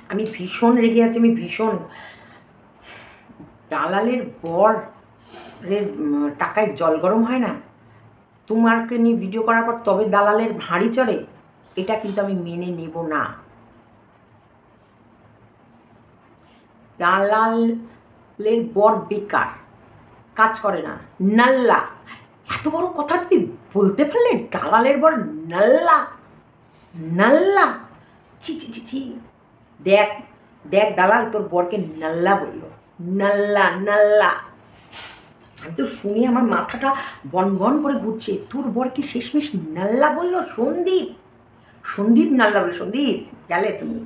আমি ভীষণ রেগে আছি, আমি ভীষণ। দালালের বরের টাকায় জল গরম হয় না? তোমাকে নিয়ে ভিডিও করার পর তবে দালালের হাঁড়ি চড়ে, এটা কিন্তু আমি মেনে নেব না। দালালের বর বেকার, কাজ করে না, নাল্লা। এত বড় কথা তুমি বলতে পারলে? দালালের বর নাল্লা, নাল্লা, ছি ছি ছি ছি। দেখ দেখ দালাল তোর বরকে নাল্লা বললো, নাল্লা নাল্লা। আমি তো শুনে আমার মাথাটা বনবন করে ঘুরছে। তোর বরকে শেষমেশ নাল্লা বললো? সন্দীপ, সন্দীপ নাল্লা বললো। সন্দীপ গেলে তুমি,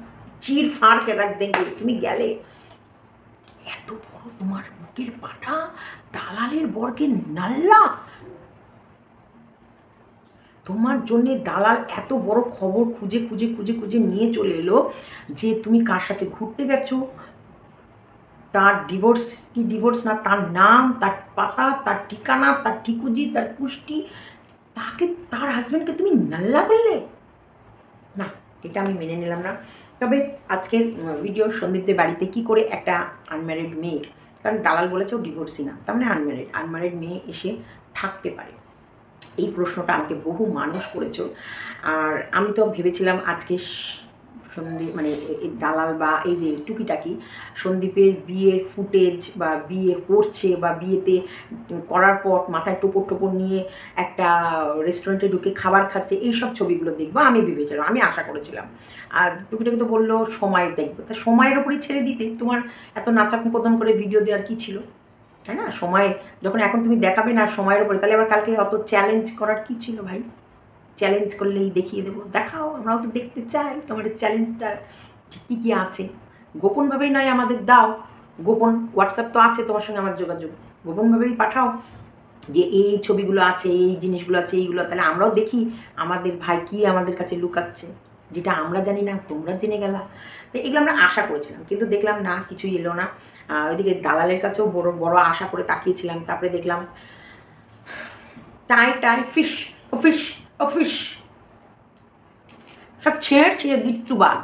চির ফাঁড়কে রাখ দেখবে তুমি গেলে। এত বড় তোমার বুকের পাঠা, দালালের বরকে নাল্লা। তোমার জন্যে দালাল এত বড় খবর খুঁজে খুঁজে খুঁজে খুঁজে নিয়ে চলে এলো যে তুমি কার সাথে ঘুরতে গেছো, তার ডিভোর্স কি ডিভোর্স না, তার নাম, তার পাতা, তার ঠিকানা, তার ঠিকুজি, তার পুষ্টি, তাকে, তার হাজব্যান্ডকে তুমি নাল্লা বললে? না, এটা আমি মেনে নিলাম না। তবে আজকের ভিডিও সন্দীপদের বাড়িতে কি করে একটা আনম্যারিড মেয়ে, কারণ দালাল বলেছে ও ডিভোর্সই না, তার মানে আনম্যারিড মেয়ে এসে থাকতে পারে, এই প্রশ্নটা আমাকে বহু মানুষ করেছো। আর আমি তো ভেবেছিলাম আজকে সন্দীপ মানে এই দালাল বা এই যে টুকিটাকি সন্দীপের বিয়ের ফুটেজ বা বিয়ে করছে বা বিয়েতে করার পর মাথায় টোপর টোপর নিয়ে একটা রেস্টুরেন্টে ঢুকে খাবার খাচ্ছে, এই সব ছবিগুলো দেখবো আমি ভেবেছিলাম, আমি আশা করেছিলাম। আর টুকিটাকি তো বললো সময় দেখবো, তা সময়ের ওপরই ছেড়ে দিতে, তোমার এত নাচাকোদন করে ভিডিও দেওয়ার কী ছিল, তাই না? সময় যখন এখন তুমি দেখাবে না সময়ের ওপরে, তাহলে আবার কালকে অত চ্যালেঞ্জ করার কী ছিল ভাই? চ্যালেঞ্জ করলেই দেখিয়ে দেবো, দেখাও, আমরাও তো দেখতে চাই তোমার চ্যালেঞ্জটা কী কী আছে। গোপনভাবেই নয় আমাদের দাও, গোপন হোয়াটসঅ্যাপ তো আছে তোমার সঙ্গে আমার যোগাযোগ, গোপনভাবেই পাঠাও যে এই ছবিগুলো আছে, এই জিনিসগুলো আছে, এইগুলো, তাহলে আমরাও দেখি আমাদের ভাই কী আমাদের কাছে লুকাচ্ছে, যেটা আমরা জানি না তোমরা জেনে গেলা। তো এগুলো আমরা আশা করেছিলাম, কিন্তু দেখলাম না, কিছুই এলো না। ওইদিকে দালালের কাছেও বড় বড় আশা করে তাকিয়েছিলাম, তারপরে দেখলাম টাই টাই ফিশ অফিস অফিস সব ছিঁড়ে গিট্টু বাদ।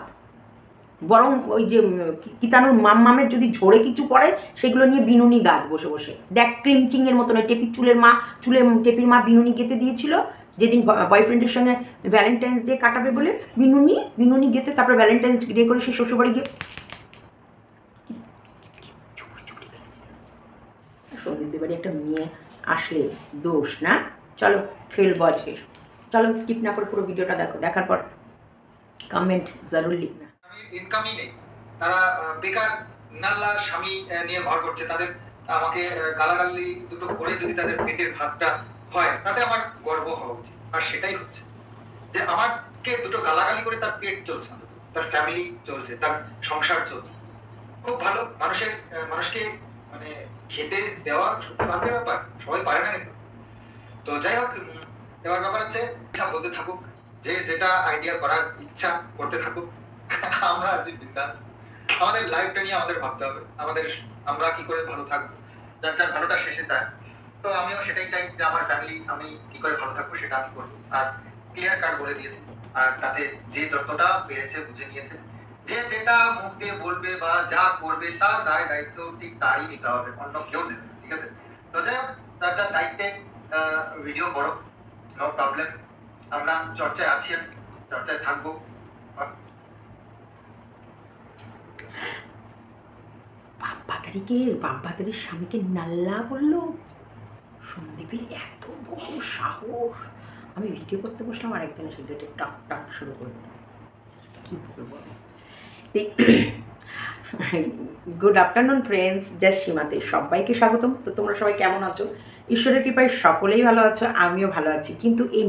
বরং ওই যে কিতানুর মামের যদি ঝরে কিছু পড়ে সেগুলো নিয়ে বিনুনি গাছ বসে বসে দেখ, ক্রিমচিংয়ের মতন ওই টেপির টেপির মা বিনুনি গেতে দিয়েছিল যেদিন বয়ফ্রেন্ডের সঙ্গে ভ্যালেন্টাইন্স ডে কাটাবে বলে, বিনুনি গেতে তারপরে ভ্যালেন্টাইন্স ডে করে সে শ্বশুরবাড়ি গিয়ে সন্দীপদের বাড়ি একটা মেয়ে আসলে দোষ না। চলো ফেলবো আজকে, চলো স্কিপ না করে পুরো ভিডিওটা দেখো, দেখার পর কমেন্ট জরুর লিখনা। ইনকামই নেই, তারা বেকার নাল্লা স্বামী নিয়ে ঘর করছে, তাদের আমাকে গালাগালি দুটো করে যদি তাদের পেটের ভাতটা হয় তাতে আমার গর্ব হওয়া উচিত। আর সেটাই হচ্ছে যে আমাকে দুটো গালাগালি করে তার পেট চলছে, তার ফ্যামিলি চলছে, তার সংসার চলছে। খুব ভালো, মানুষকে মানে খেতে দেওয়া সত্যি ভাগ্যের ব্যাপার, সবাই পারে না কিন্তু। তো যাই হোক, এবার ব্যাপার হচ্ছে ইচ্ছা বলতে থাকুক, যে যেটা আইডিয়া করার ইচ্ছা করতে থাকুক। আমরা আজ বিন্দাস, আমাদের লাইফটা নিয়ে আমাদের ভাবতে হবে, আমরা কি করে ভালো থাকবো, যার যার ভালোটা শেষে চায়। তো আমিও সেটাই চাই যে আমার ফ্যামিলি আমি কি করে ভালো থাকবো সেটা আমি করবো, আর ক্লিয়ার কাট বলে দিয়েছি। আর তাতে যে যতটা পেরেছে বুঝে নিয়েছে, যে যেটা মুখ দিয়ে বলবে বা যা করবে তার দায় দায়িত্ব ঠিক তারই নিতে হবে, অন্য কেউ নেবে, ঠিক আছে? তো যাই হোক, তার তার দায়িত্বে ভিডিও করো, নো প্রবলেম। আমরা চর্চায় আছি, চর্চায় থাকবো। বাপ্পাতারির স্বামীকে নাল্লা বললো, সন্দীপের এত বড় সাহস। আমি ভিডিও করতে বসলাম আর একজনের সাথে টাক টাক শুরু করে দিলাম, কী বলবো। গুড আফটারনুন ফ্রেন্ডস, জাস্ট সীমাতে সবাইকে স্বাগতম। তো তোমরা সবাই কেমন আছো? ঈশ্বরের কৃপায় সকলেই ভালো আছো, আমিও ভালো আছি। কিন্তু এই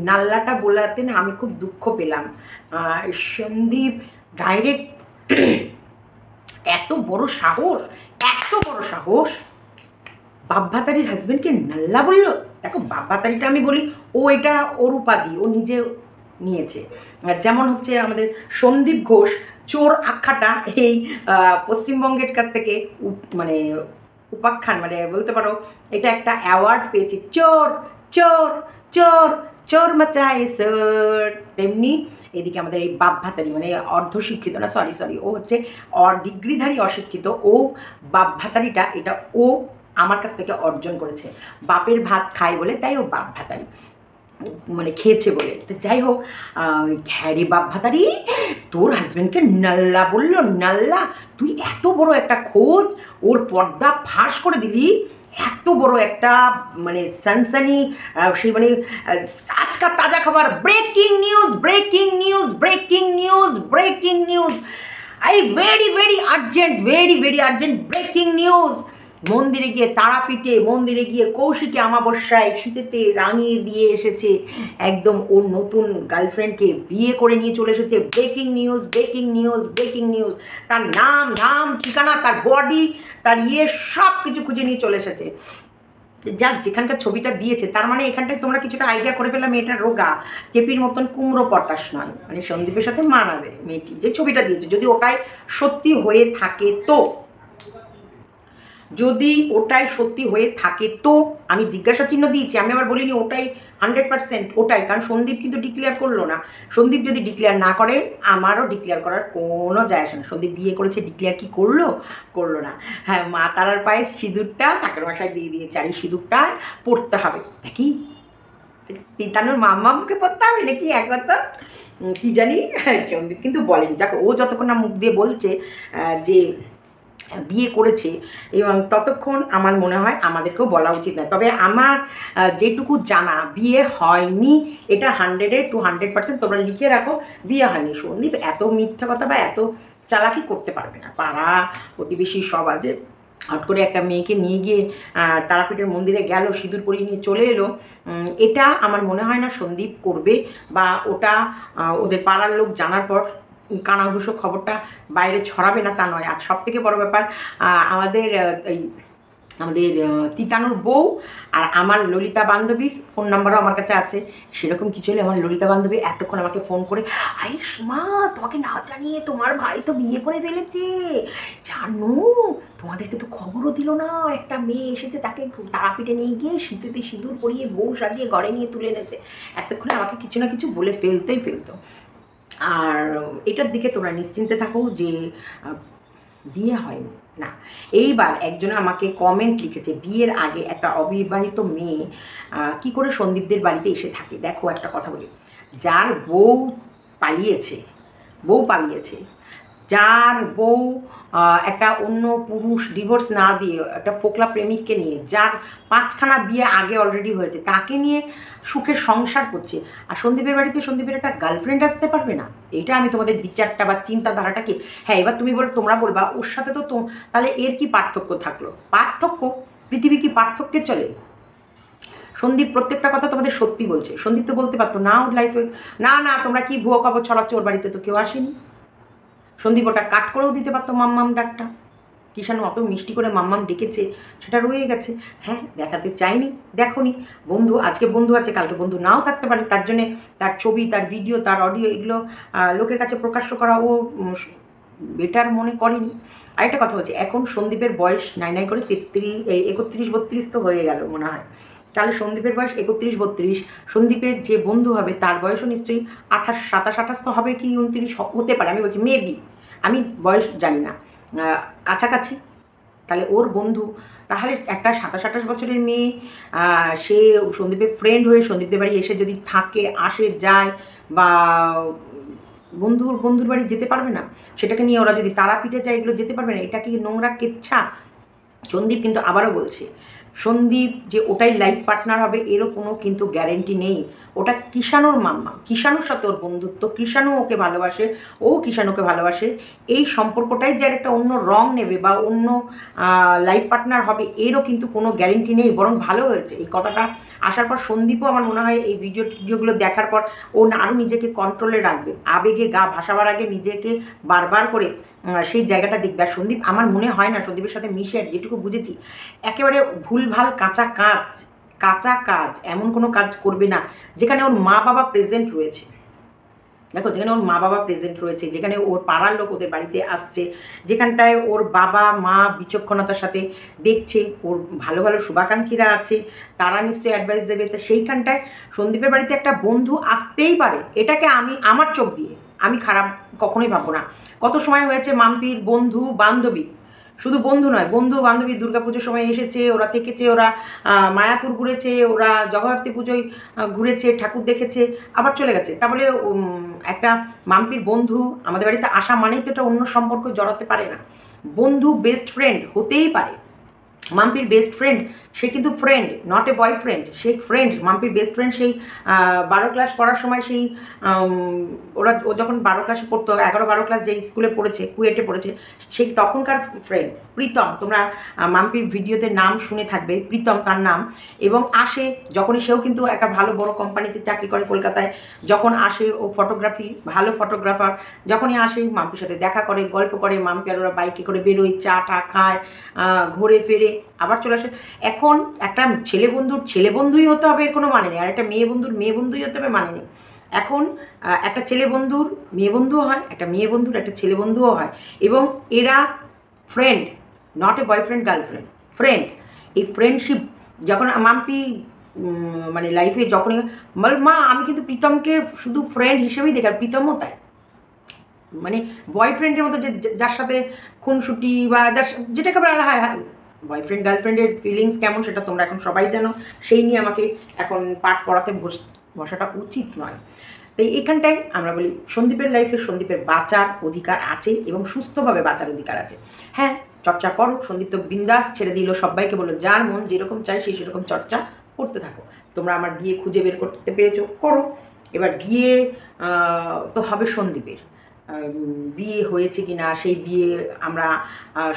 নাল্লাটা বলাতে না আমি খুব দুঃখ পেলাম। সন্দীপ ডাইরেক্ট এত বড় সাহস বাপ্পাতারির হাজব্যান্ডকে নাল্লা বললো। দেখো বাপ্পাতারিটা আমি বলি, ও এটা ওর উপাধি, ও নিজে নিয়েছে। যেমন হচ্ছে আমাদের সন্দীপ ঘোষ চোর আখ্যাটা এই পশ্চিমবঙ্গের কাছ থেকে মানে উপাখ্যান, মানে বলতে পারো এটা একটা অ্যাওয়ার্ড পেয়েছে, চোর চোর চোর চোর মাচায় সোর। তেমনি এদিকে আমাদের এই বাপ ভাতারি মানে অর্ধশিক্ষিত না, সরি ও হচ্ছে ডিগ্রিধারী অশিক্ষিত, ও বাপ ভাতারিটা এটা ও আমার কাছ থেকে অর্জন করেছে। বাপের ভাত খায় বলে তাই ও বাপ ভাতারি, মানে খেয়েছে বলে। তো যাই হোক, ঘ্যারে বাপ ভাতারি তোর হাজব্যান্ডকে নাল্লা বললো, নাল্লা তুই এত বড় একটা খোঁজ ওর পর্দা ফাঁস করে দিলি, এত বড় একটা মানে সানসানি সেই মানে আজকাল তাজা খবর, breaking news breaking news breaking news breaking news, I very urgent very urgent breaking news. মন্দিরে গিয়ে তারাপীঠে, মন্দিরে গিয়ে কৌশিকী অমাবস্যায় শীতেতে রাঙিয়ে দিয়ে এসেছে একদম ওর নতুন গার্লফ্রেন্ডকে বিয়ে করে নিয়ে চলে এসেছে। Breaking news breaking news breaking news, তার নাম ধাম ঠিকানা, তার বডি, তার সব কিছু খুঁজে নিয়ে চলে এসেছে। যাক, যেখানকার ছবিটা দিয়েছে তার মানে এখানটায় তোমরা কিছুটা আইডিয়া করে ফেললাম মেয়েটা রোগা, কেপির মতন কুমড়ো পটাশ নয়, মানে সন্দীপের সাথে মানাবে মেয়েটি যে ছবিটা দিয়েছে। যদি ওটাই সত্যি হয়ে থাকে তো, যদি ওটাই সত্যি হয়ে থাকে তো, আমি জিজ্ঞাসা চিহ্ন দিয়েছি, আমি আবার বলিনি ওটাই 100% ওটাই, কারণ সন্দীপ কিন্তু ডিক্লেয়ার করলো না। সন্দীপ যদি ডিক্লেয়ার না করে আমারও ডিক্লেয়ার করার কোনো যায় আসে না। সন্দীপ বিয়ে করেছে, ডিক্লেয়ার কি করলো? করলো না। হ্যাঁ, মা তারার পায়ে সিঁদুরটা টাকার বাসায় দিয়ে দিয়েছে, আর এই সিঁদুরটা পড়তে হবে দেখি তিতানুর মাম্মামকে পড়তে হবে নাকি একবার কি জানি। সন্দীপ কিন্তু বলেনি, দেখো ও যতক্ষণ না মুখ দিয়ে বলছে যে বিয়ে করেছে, এবং ততক্ষণ আমার মনে হয় আমাদেরকেও বলা উচিত না। তবে আমার যেটুকু জানা বিয়ে হয়নি, এটা 100% তোমরা লিখে রাখো, বিয়ে হয়নি। সন্দীপ এত মিথ্যা কথা বা এত চালাকি করতে পারবে না। পাড়া প্রতিবেশী সবার যে হট করে একটা মেয়েকে নিয়ে গিয়ে তারাপীঠের মন্দিরে গেল, সিঁদুর পরিয়ে নিয়ে চলে এলো, এটা আমার মনে হয় না সন্দীপ করবে, বা ওটা ওদের পাড়ার লোক জানার পর কানাঘুষো খবরটা বাইরে ছড়াবে না তা নয়। আর সবথেকে বড় ব্যাপার, আমাদের তিতানুর বউ আর আমার ললিতা বান্ধবীর ফোন নাম্বারও আমার কাছে আছে। সেরকম কিছু হলে আমার ললিতা বান্ধবী এতক্ষণ আমাকে ফোন করে, আই সীমা তোমাকে না জানিয়ে তোমার ভাই তো বিয়ে করে ফেলেছে জানো, তোমাদেরকে তো খবরও দিল না, একটা মেয়ে এসেছে তাকে তারাপীঠে নিয়ে গিয়ে শীতেতে সিঁদুর পরিয়ে বউ সাজিয়ে ঘরে নিয়ে তুলে এনেছে। এতক্ষণে আমাকে কিছু না কিছু বলে ফেলতো। আর এটার দিকে তোমরা নিশ্চিন্তে থাকো যে বিয়ে হয়নি না। এইবার একজন আমাকে কমেন্ট লিখেছে, বিয়ের আগে একটা অবিবাহিত মেয়ে কি করে সন্দীপদের বাড়িতে এসে থাকে। দেখো একটা কথা বলি, যার বউ পালিয়েছে, যার বউ একটা অন্য পুরুষ ডিভোর্স না দিয়ে একটা ফোকলা প্রেমিককে নিয়ে, যার 5খানা বিয়ে আগে অলরেডি হয়েছে, তাকে নিয়ে সুখের সংসার করছে, আর সন্দীপের বাড়িতে সন্দীপের একটা গার্লফ্রেন্ড আসতে পারবে না। এইটা আমি তোমাদের বিচারটা বা চিন্তাধারাটাকে, হ্যাঁ এবার তোমরা বলবা ওর সাথে তো তাহলে এর কি পার্থক্য থাকলো? পার্থক্য, পৃথিবী কি পার্থক্যে চলে? সন্দীপ প্রত্যেকটা কথা তোমাদের সত্যি বলছে। সন্দীপ তো বলতে পারতো না ওর লাইফে, না তোমরা কি ভুয়ো খবর ছড়াচ্ছ, ওর বাড়িতে তো কেউ আসেনি। সন্দীপ ওটা কাট করেও দিতে পারতো মাম্মাম ডাকটা, কিষাণু অত মিষ্টি করে মাম্মাম ডেকেছে, সেটা রয়ে গেছে। হ্যাঁ, দেখাতে চাইনি, দেখোনি। বন্ধু আজকে বন্ধু আছে, কালকে বন্ধু নাও থাকতে পারে, তার জন্যে তার ছবি, তার ভিডিও, তার অডিও এগুলো লোকের কাছে প্রকাশ্য করা ও বেটার মনে করেনি। আরেকটা কথা বলছি, এখন সন্দীপের বয়স নাই করে 31-32 তো হয়ে গেল মনে হয়। তাহলে সন্দীপের বয়স 31-32, সন্দীপের যে বন্ধু হবে তার বয়সও নিশ্চয়ই 27-28 তো হবে, কি 29 হতে পারে, আমি বলছি মেবি, আমি বয়স জানি না, কাছাকাছি। তাহলে ওর বন্ধু, তাহলে একটা 27-28 বছরের মেয়ে সে সন্দীপের ফ্রেন্ড হয়ে সন্দীপদের বাড়ি এসে যদি থাকে, আসে যায়, বা বন্ধুর বাড়ি যেতে পারবে না, সেটাকে নিয়ে ওরা যদি তারাপীঠে যায়, এগুলো যেতে পারবে না, এটা কি নোংরা কেচ্ছা? সন্দীপ কিন্তু আবারও বলছে, সন্দীপ যে ওটাই লাইফ পার্টনার হবে এরও কোনো কিন্তু গ্যারেন্টি নেই। ওটা কিষাণুর মাম্মা, কিষাণুর সাথে ওর বন্ধুত্ব, কিষাণু ওকে ভালোবাসে, ও কিষাণুকে ভালোবাসে, এই সম্পর্কটাই যে আর একটা অন্য রং নেবে বা অন্য লাইফ পার্টনার হবে এরও কিন্তু কোনো গ্যারেন্টি নেই। বরং ভালো হয়েছে এই কথাটা আসার পর সন্দীপও আমার মনে হয় এই ভিডিওগুলো দেখার পর ও আরও নিজেকে কন্ট্রোলে রাখবে, আবেগে গা ভাসাবার আগে নিজেকে বারবার করে সেই জায়গাটা দেখবে। আর সন্দীপ আমার মনে হয় না সন্দীপের সাথে মিশে, যেটুকু বুঝেছি, একেবারে ভুলভাল কাঁচা কাজ এমন কোনো কাজ করবে না যেখানে ওর মা বাবা প্রেজেন্ট রয়েছে। দেখো যেখানে ওর মা বাবা প্রেজেন্ট রয়েছে, যেখানে ওর পাড়ার লোক ওদের বাড়িতে আসছে, যেখানটায় ওর বাবা মা বিচক্ষণতার সাথে দেখছে, ওর ভালো ভালো শুভাকাঙ্ক্ষীরা আছে, তারা নিশ্চয়ই অ্যাডভাইস দেবে। তো সেইখানটায় সন্দীপের বাড়িতে একটা বন্ধু আসতেই পারে, এটাকে আমি আমার চোখ দিয়ে আমি খারাপ কখনোই ভাববো না। কত সময় হয়েছে মাম্পির বন্ধু বান্ধবী, শুধু বন্ধু নয়, বন্ধু বান্ধবী দুর্গাপুজোর সময় এসেছে, ওরা থেকেছে, ওরা মায়াপুর ঘুরেছে, ওরা জগদ্ধাত্রী পুজোয় ঘুরেছে, ঠাকুর দেখেছে, আবার চলে গেছে। তারপরে একটা মাম্পির বন্ধু আমাদের বাড়িতে আসা মানেই তো এটা অন্য সম্পর্ক জড়াতে পারে না। বন্ধু বেস্ট ফ্রেন্ড হতেই পারে। মাম্পির বেস্ট ফ্রেন্ড সে কিন্তু ফ্রেন্ড, নট এ বয়ফ্রেন্ড, সে ফ্রেন্ড। মাম্পির বেস্ট ফ্রেন্ড সেই 12 ক্লাস পড়ার সময়, সেই ও যখন 12 ক্লাসে পড়তো, 11-12 ক্লাস যে স্কুলে পড়েছে, কুয়েটে পড়েছে, সেই তখনকার ফ্রেন্ড প্রীতম। তোমরা মাম্পির ভিডিওতে নাম শুনে থাকবে, প্রীতম তার নাম। এবং আসে যখনই, সেও কিন্তু একটা ভালো বড় কোম্পানিতে চাকরি করে কলকাতায়, যখন আসে ও ফটোগ্রাফি ভালো ফটোগ্রাফার, যখনই আসে মাম্পির সাথে দেখা করে, গল্প করে, মাম্পি আর ওরা বাইকে করে বেরোয়, চা টা খায়, ঘুরে ফেরে আবার চলে আসে। এখন একটা ছেলে বন্ধুর ছেলে বন্ধুই হতে হবে এর কোনো মানে নেই, আর একটা মেয়ে বন্ধুর মেয়ে বন্ধুই হতে হবে মানে নেই। এখন একটা ছেলে বন্ধুর মেয়ে বন্ধুও হয়, একটা মেয়ে বন্ধুর একটা ছেলে বন্ধুও হয়, এবং এরা friend, not a boyfriend girlfriend, friend. এই ফ্রেন্ডশিপ যখন মাম্পি মানে লাইফে যখনই মা, আমি কিন্তু প্রীতমকে শুধু ফ্রেন্ড হিসেবেই দেখি, আর প্রীতমও তাই। মানে বয়ফ্রেন্ডের মতো যার সাথে খুনসুটি বা যার যেটাকে বলা হয়, বয়ফ্রেন্ড গার্লফ্রেন্ডের ফিলিংস কেমন সেটা তোমরা এখন সবাই জানো, সেই নিয়ে আমাকে এখন পাঠ পড়াতে বসাটা উচিত নয়। তাই এখানটায় আমরা বলি সন্দীপের লাইফে সন্দীপের বাঁচার অধিকার আছে, এবং সুস্থভাবে বাঁচার অধিকার আছে। হ্যাঁ, চর্চা করো, সন্দীপ তো বিন্দাস ছেড়ে দিল, সবাইকে বললো যার মন যেরকম চায় সেই সেরকম চর্চা করতে থাকো। তোমরা আমার বিয়ে খুঁজে বের করতে পেরেছো, করো। এবার বিয়ে তো হবে সন্দীপের, বিয়ে হয়েছে কি না, সেই বিয়ে আমরা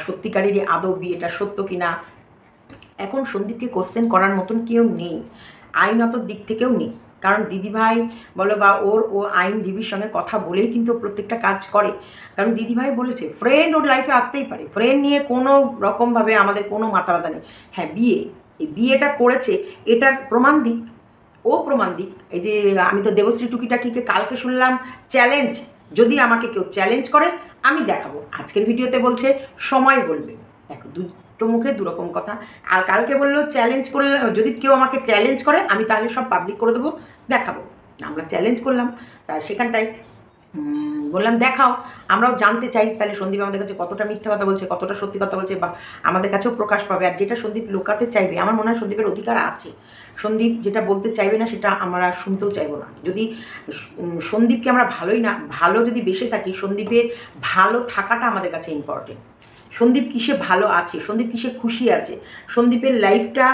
সত্যিকারেরই আদৌ বিয়েটা সত্য কি না, এখন সন্দীপকে কোশ্চেন করার মতন কেউ নেই, আইনত দিক থেকেও নেই। কারণ দিদিভাই বলো বা ও আইনজীবীর সঙ্গে কথা বলেই কিন্তু প্রত্যেকটা কাজ করে। কারণ দিদিভাই বলেছে ফ্রেন্ড ওর লাইফে আসতেই পারে, ফ্রেন্ড নিয়ে কোনো রকমভাবে আমাদের কোনো মাথা ব্যথা নেই। হ্যাঁ, এই বিয়েটা করেছে এটার প্রমাণ দিক, ও প্রমাণ দিক। এই যে আমি তো দেবশ্রী টুকিটাকিকে কালকে শুনলাম চ্যালেঞ্জ, যদি আমাকে কেউ চ্যালেঞ্জ করে আমি দেখাবো। আজকের ভিডিওতে বলছে সময় বলবে। দেখো, দুটো মুখে দুরকম কথা। আর কালকে বললো চ্যালেঞ্জ করলে, যদি কেউ আমাকে চ্যালেঞ্জ করে আমি তাহলে সব পাবলিক করে দেবো, দেখাবো। আমরা চ্যালেঞ্জ করলাম, তা সেখানটায় বললাম দেখাও, আমরাও জানতে চাই তাহলে সন্দীপ আমাদের কাছে কতটা মিথ্যা কথা বলছে, কতটা সত্যি কথা বলছে, বা আমাদের কাছেও প্রকাশ পাবে। আর যেটা সন্দীপ লোকাতে চাইবে, আমার মনে হয় সন্দীপের অধিকার আছে। সন্দীপ যেটা বলতে চাইবে না সেটা আমরা শুনতেও চাইবো না। যদি সন্দীপকে আমরা ভালোই না ভালো যদি বেসে থাকি, সন্দীপের ভালো থাকাটা আমাদের কাছে ইম্পর্টেন্ট। সন্দীপ কিসে ভালো আছে, সন্দীপ কিসে খুশি আছে, সন্দীপের লাইফটা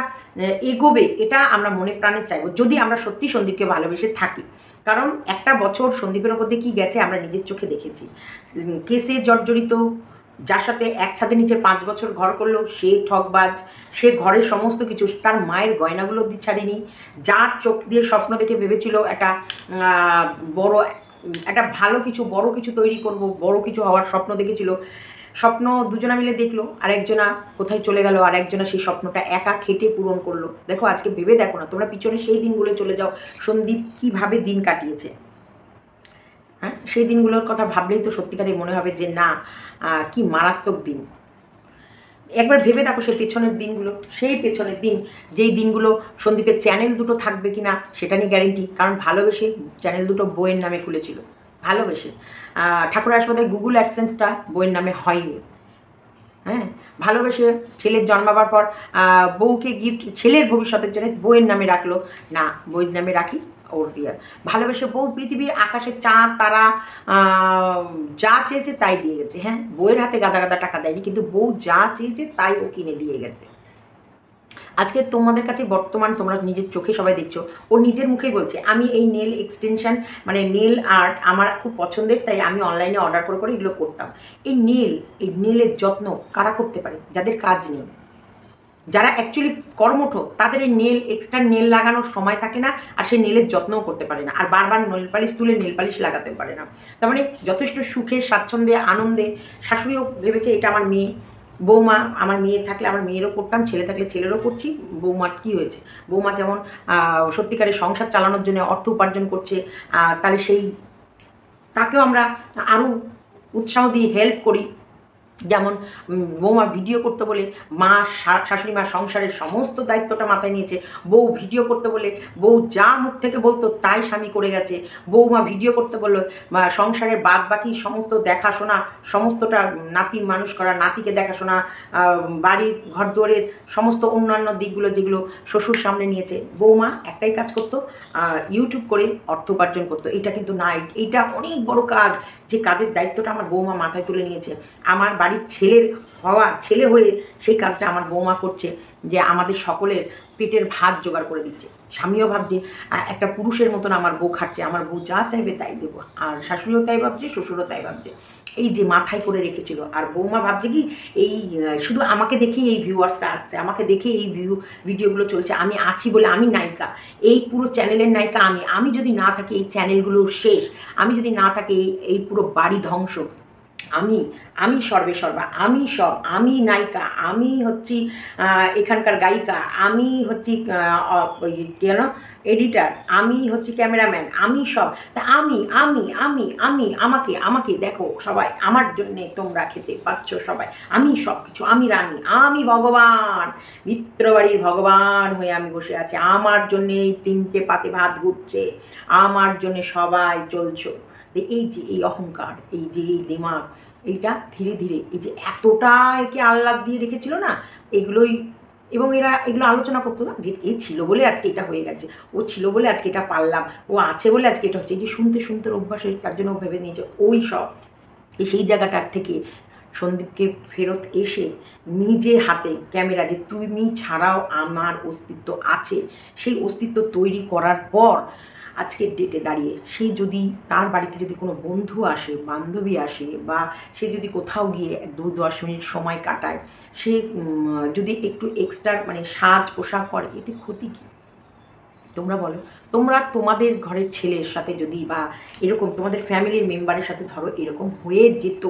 এগোবে, এটা আমরা মনে প্রাণে চাইবো, যদি আমরা সত্যি সন্দীপকে ভালোবেসে থাকি। কারণ একটা বছর সন্দীপের ওপর দিয়ে কী গেছে আমরা নিজের চোখে দেখেছি। কেসে জর্জরিত, যার সাথে এক ছাদের নিচে 5 বছর ঘর করলো সে ঠকবাজ, সে ঘরের সমস্ত কিছু, তার মায়ের গয়নাগুলো অবধি ছাড়েনি, যার চোখ দিয়ে স্বপ্ন দেখে ভেবেছিল একটা বড় একটা ভালো কিছু বড় কিছু তৈরি করব, বড় কিছু হওয়ার স্বপ্ন দেখেছিল, স্বপ্ন দুজনা মিলে দেখলো, আর একজনা কোথায় চলে গেল, আর একজনা সেই স্বপ্নটা একা খেটে পূরণ করলো। দেখো আজকে ভেবে দেখো না, তোমরা পিছনে সেই দিনগুলো চলে যাও, সন্দীপ কীভাবে দিন কাটিয়েছে। হ্যাঁ, সেই দিনগুলোর কথা ভাবলেই তো সত্যিকারই মনে হবে যে না, কি মারাত্মক দিন। একবার ভেবে দেখো সেই পেছনের দিনগুলো, সেই পেছনের দিন, যেই দিনগুলো সন্দীপের চ্যানেল দুটো থাকবে কি না সেটা নিয়ে গ্যারেন্টি। কারণ ভালোবেসে চ্যানেল দুটো বইয়ের নামে খুলেছিল, ভালোবেসে। ঠাকুর হাসপাতালে গুগল অ্যাডসেন্সটা বইয়ের নামে হয়নি। হ্যাঁ, ভালোবেসে ছেলের জন্মাবার পর বউকে গিফট, ছেলের ভবিষ্যতের জন্য বইয়ের নামে রাখলো, না বইয়ের নামে রাখি ওর দিয়ে। ভালোবেসে বউ পৃথিবীর আকাশে চাঁদ তারা যা চেয়েছে তাই দিয়ে গেছে। হ্যাঁ, বউয়ের হাতে গাদা গাদা টাকা দেয়নি, কিন্তু বউ যা চেয়েছে তাই ও কিনে দিয়ে গেছে। আজকে তোমাদের কাছে বর্তমান তোমরা নিজের চোখে সবাই দেখছো, ও নিজের মুখেই বলছে আমি এই নেল এক্সটেনশন মানে নেল আর্ট আমার খুব পছন্দের, তাই আমি অনলাইনে অর্ডার করে করে এগুলো করতাম। এই নেলের যত্ন কারা করতে পারে? যাদের কাজ নেই, যারা অ্যাকচুয়ালি কর্মঠ, তাদের এই এক্সট্রা নেল লাগানোর সময় থাকে না, আর সেই নেলের যত্নও করতে পারে না, আর বারবার নেল পালিশ তুলে নেল পালিশ লাগাতে পারে না। তার মানে যথেষ্ট সুখে স্বাচ্ছন্দ্যে আনন্দে, শাশুড়িও ভেবেছে এটা আমার মেয়ে, বৌমা আমার মেয়ে থাকলে আমার মেয়েরও করতাম, ছেলে থাকলে ছেলেরও করছি। বৌমার কী হয়েছে? বৌমা যেমন সত্যিকারের সংসার চালানোর জন্য অর্থ উপার্জন করছে, তাহলে সেই তাকেও আমরা আরও উৎসাহ দিয়ে হেল্প করি। যেমন বৌমা ভিডিও করতে বলে মা শাশুড়ি মা সংসারের সমস্ত দায়িত্বটা মাথায় নিয়েছে। বউ ভিডিও করতে বলে বউ যা মুখ থেকে বলতো তাই স্বামী করে গেছে। বৌমা ভিডিও করতে বললো সংসারের বাদ বাকি সমস্ত দেখাশোনা, সমস্তটা নাতি মানুষ করা, নাতিকে দেখাশোনা, বাড়ির ঘরদুয়ারের সমস্ত অন্যান্য দিকগুলো যেগুলো শ্বশুর সামনে নিয়েছে। বৌমা একটাই কাজ করতো, ইউটিউব করে অর্থ উপার্জন করতো। এটা কিন্তু না, এইটা অনেক বড় কাজ, যে কাজের দায়িত্বটা আমার বৌমা মাথায় তুলে নিয়েছে। আমার বাড়ির ছেলে হয়ে সেই কাজটা আমার বৌমা করছে, যে আমাদের সকলের পেটের ভাত জোগাড় করে দিচ্ছে। স্বামীও ভাবছে একটা পুরুষের মতন আমার বউ খাচ্ছে, আমার বউ যা চাইবে তাই দেবো। আর শাশুড়িও তাই ভাবছে, শ্বশুরও তাই ভাবছে। এই যে মাথায় করে রেখেছিল। আর বৌমা ভাবছে কি, এই শুধু আমাকে দেখেই এই ভিউয়ার্সটা আসছে, আমাকে দেখে এই ভিডিওগুলো চলছে, আমি আছি বলে আমি নায়িকা, এই পুরো চ্যানেলের নায়িকা আমি যদি না থাকি এই চ্যানেলগুলো শেষ, আমি যদি না থাকি এই পুরো বাড়ি ধ্বংস। আমি সর্বে সর্বা, আমি সব, আমি নায়িকা, আমি হচ্ছি এখানকার গায়িকা, আমি হচ্ছি কেন এডিটার, আমি হচ্ছি ক্যামেরাম্যান, আমি সব। তা আমাকে দেখো সবাই, আমার জন্যে তোমরা খেতে পাচ্ছ সবাই, আমি সব কিছু, আমি রানী, আমি ভগবান, মিত্রবাড়ির ভগবান হয়ে আমি বসে আছি, আমার জন্যে এই 3টে পাতে ভাত ঘুরছে, আমার জন্যে সবাই চলছো। এই যে এই অহংকার, এই যে এই দিমাগ, এইটা ধীরে ধীরে এই যে এতটা একে আহ্লাদ দিয়ে রেখেছিল না, এগুলোই, এবং এরা এগুলো আলোচনা করতো না যে এ ছিল বলে আজকে এটা হয়ে গেছে, ও ছিল বলে আজকে এটা পারলাম, ও আছে বলে আজকে এটা হচ্ছে। এই যে শুনতে শুনতে অভ্যাসের, তার জন্য ভেবে নিয়েছে ওই সব। সেই জায়গাটার থেকে সন্দীপকে ফেরত এসে নিজে হাতে ক্যামেরা, যে তুমি ছাড়াও আমার অস্তিত্ব আছে, সেই অস্তিত্ব তৈরি করার পর আজকের ডেটে দাঁড়িয়ে সে যদি তার বাড়িতে যদি কোনো বন্ধু আসে, বান্ধবী আসে, বা সে যদি কোথাও গিয়ে 2-10 মিনিট সময় কাটায়, সে যদি একটু এক্সট্রা মানে সাজ পোশাক করে, এতে ক্ষতি কী? তোমরা বলো। তোমরা তোমাদের ঘরের ছেলের সাথে যদি, বা এরকম তোমাদের ফ্যামিলির মেম্বারের সাথে ধরো এরকম হয়ে যেত,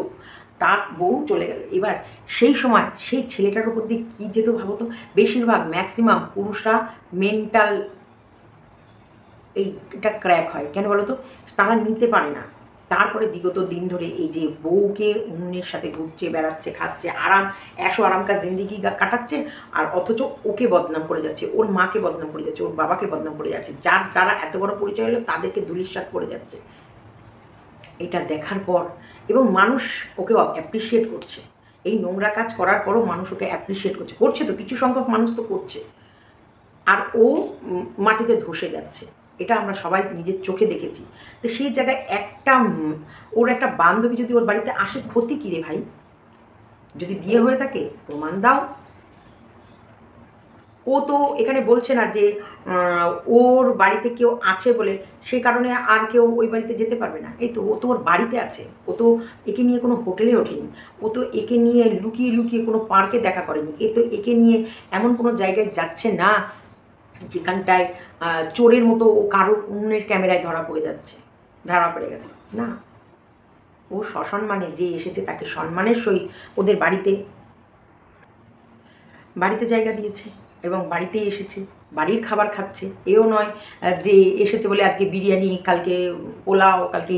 তার বউ চলে গেল, এবার সেই সময় সেই ছেলেটার উপর দিয়ে কী যেত ভাবো তো। বেশিরভাগ ম্যাক্সিমাম পুরুষরা মেন্টাল এইটা ক্র্যাক হয় কেন বলো তো, তারা নিতে পারে না। তারপরে বিগত দিন ধরে এই যে বউকে অন্যের সাথে ঘুরছে, বেড়াচ্ছে, খাচ্ছে, আরাম কা জিন্দিগি কাটাচ্ছে, আর অথচ ওকে বদনাম করে যাচ্ছে, ওর মাকে বদনাম করে যাচ্ছে, ওর বাবাকে বদনাম করে যাচ্ছে, যার দ্বারা এত বড় পরিচয় হলো তাদেরকে ধূলিসাৎ করে যাচ্ছে। এটা দেখার পর, এবং মানুষ ওকে অ্যাপ্রিসিয়েট করছে, এই নোংরা কাজ করার পরও মানুষ ওকে অ্যাপ্রিসিয়েট করছে তো কিছু সংখ্যক মানুষ তো করছে, আর ও মাটিতে ধসে যাচ্ছে। এটা আমরা সবাই নিজের চোখে দেখেছি। তো সেই জায়গায় ওর একটা বান্ধবী যদি ওর বাড়িতে আসে, ক্ষতি কী রে ভাই? যদি বিয়ে হয়ে থাকে প্রমাণ দাও। ও তো এখানে বলছে না যে ওর বাড়িতে কেউ আছে বলে সেই কারণে আর কেউ ওই বাড়িতে যেতে পারবে না। এই তো, ও তো ওর বাড়িতে আছে, ও তো একে নিয়ে কোনো হোটেলে ওঠেনি, ও তো একে নিয়ে লুকিয়ে লুকিয়ে কোনো পার্কে দেখা করেনি, এ তো একে নিয়ে এমন কোনো জায়গায় যাচ্ছে না যেখানটায় চোরের মতো ও কারোর অন্যের ক্যামেরায় ধরা পড়ে গেছে না। ও সসম্মানে যে এসেছে তাকে সম্মানের সহিত ওদের বাড়িতে জায়গা দিয়েছে, এবং বাড়িতেই এসেছে, বাড়ির খাবার খাচ্ছে। এও নয় যে এসেছে বলে আজকে বিরিয়ানি, কালকে পোলাও, কালকে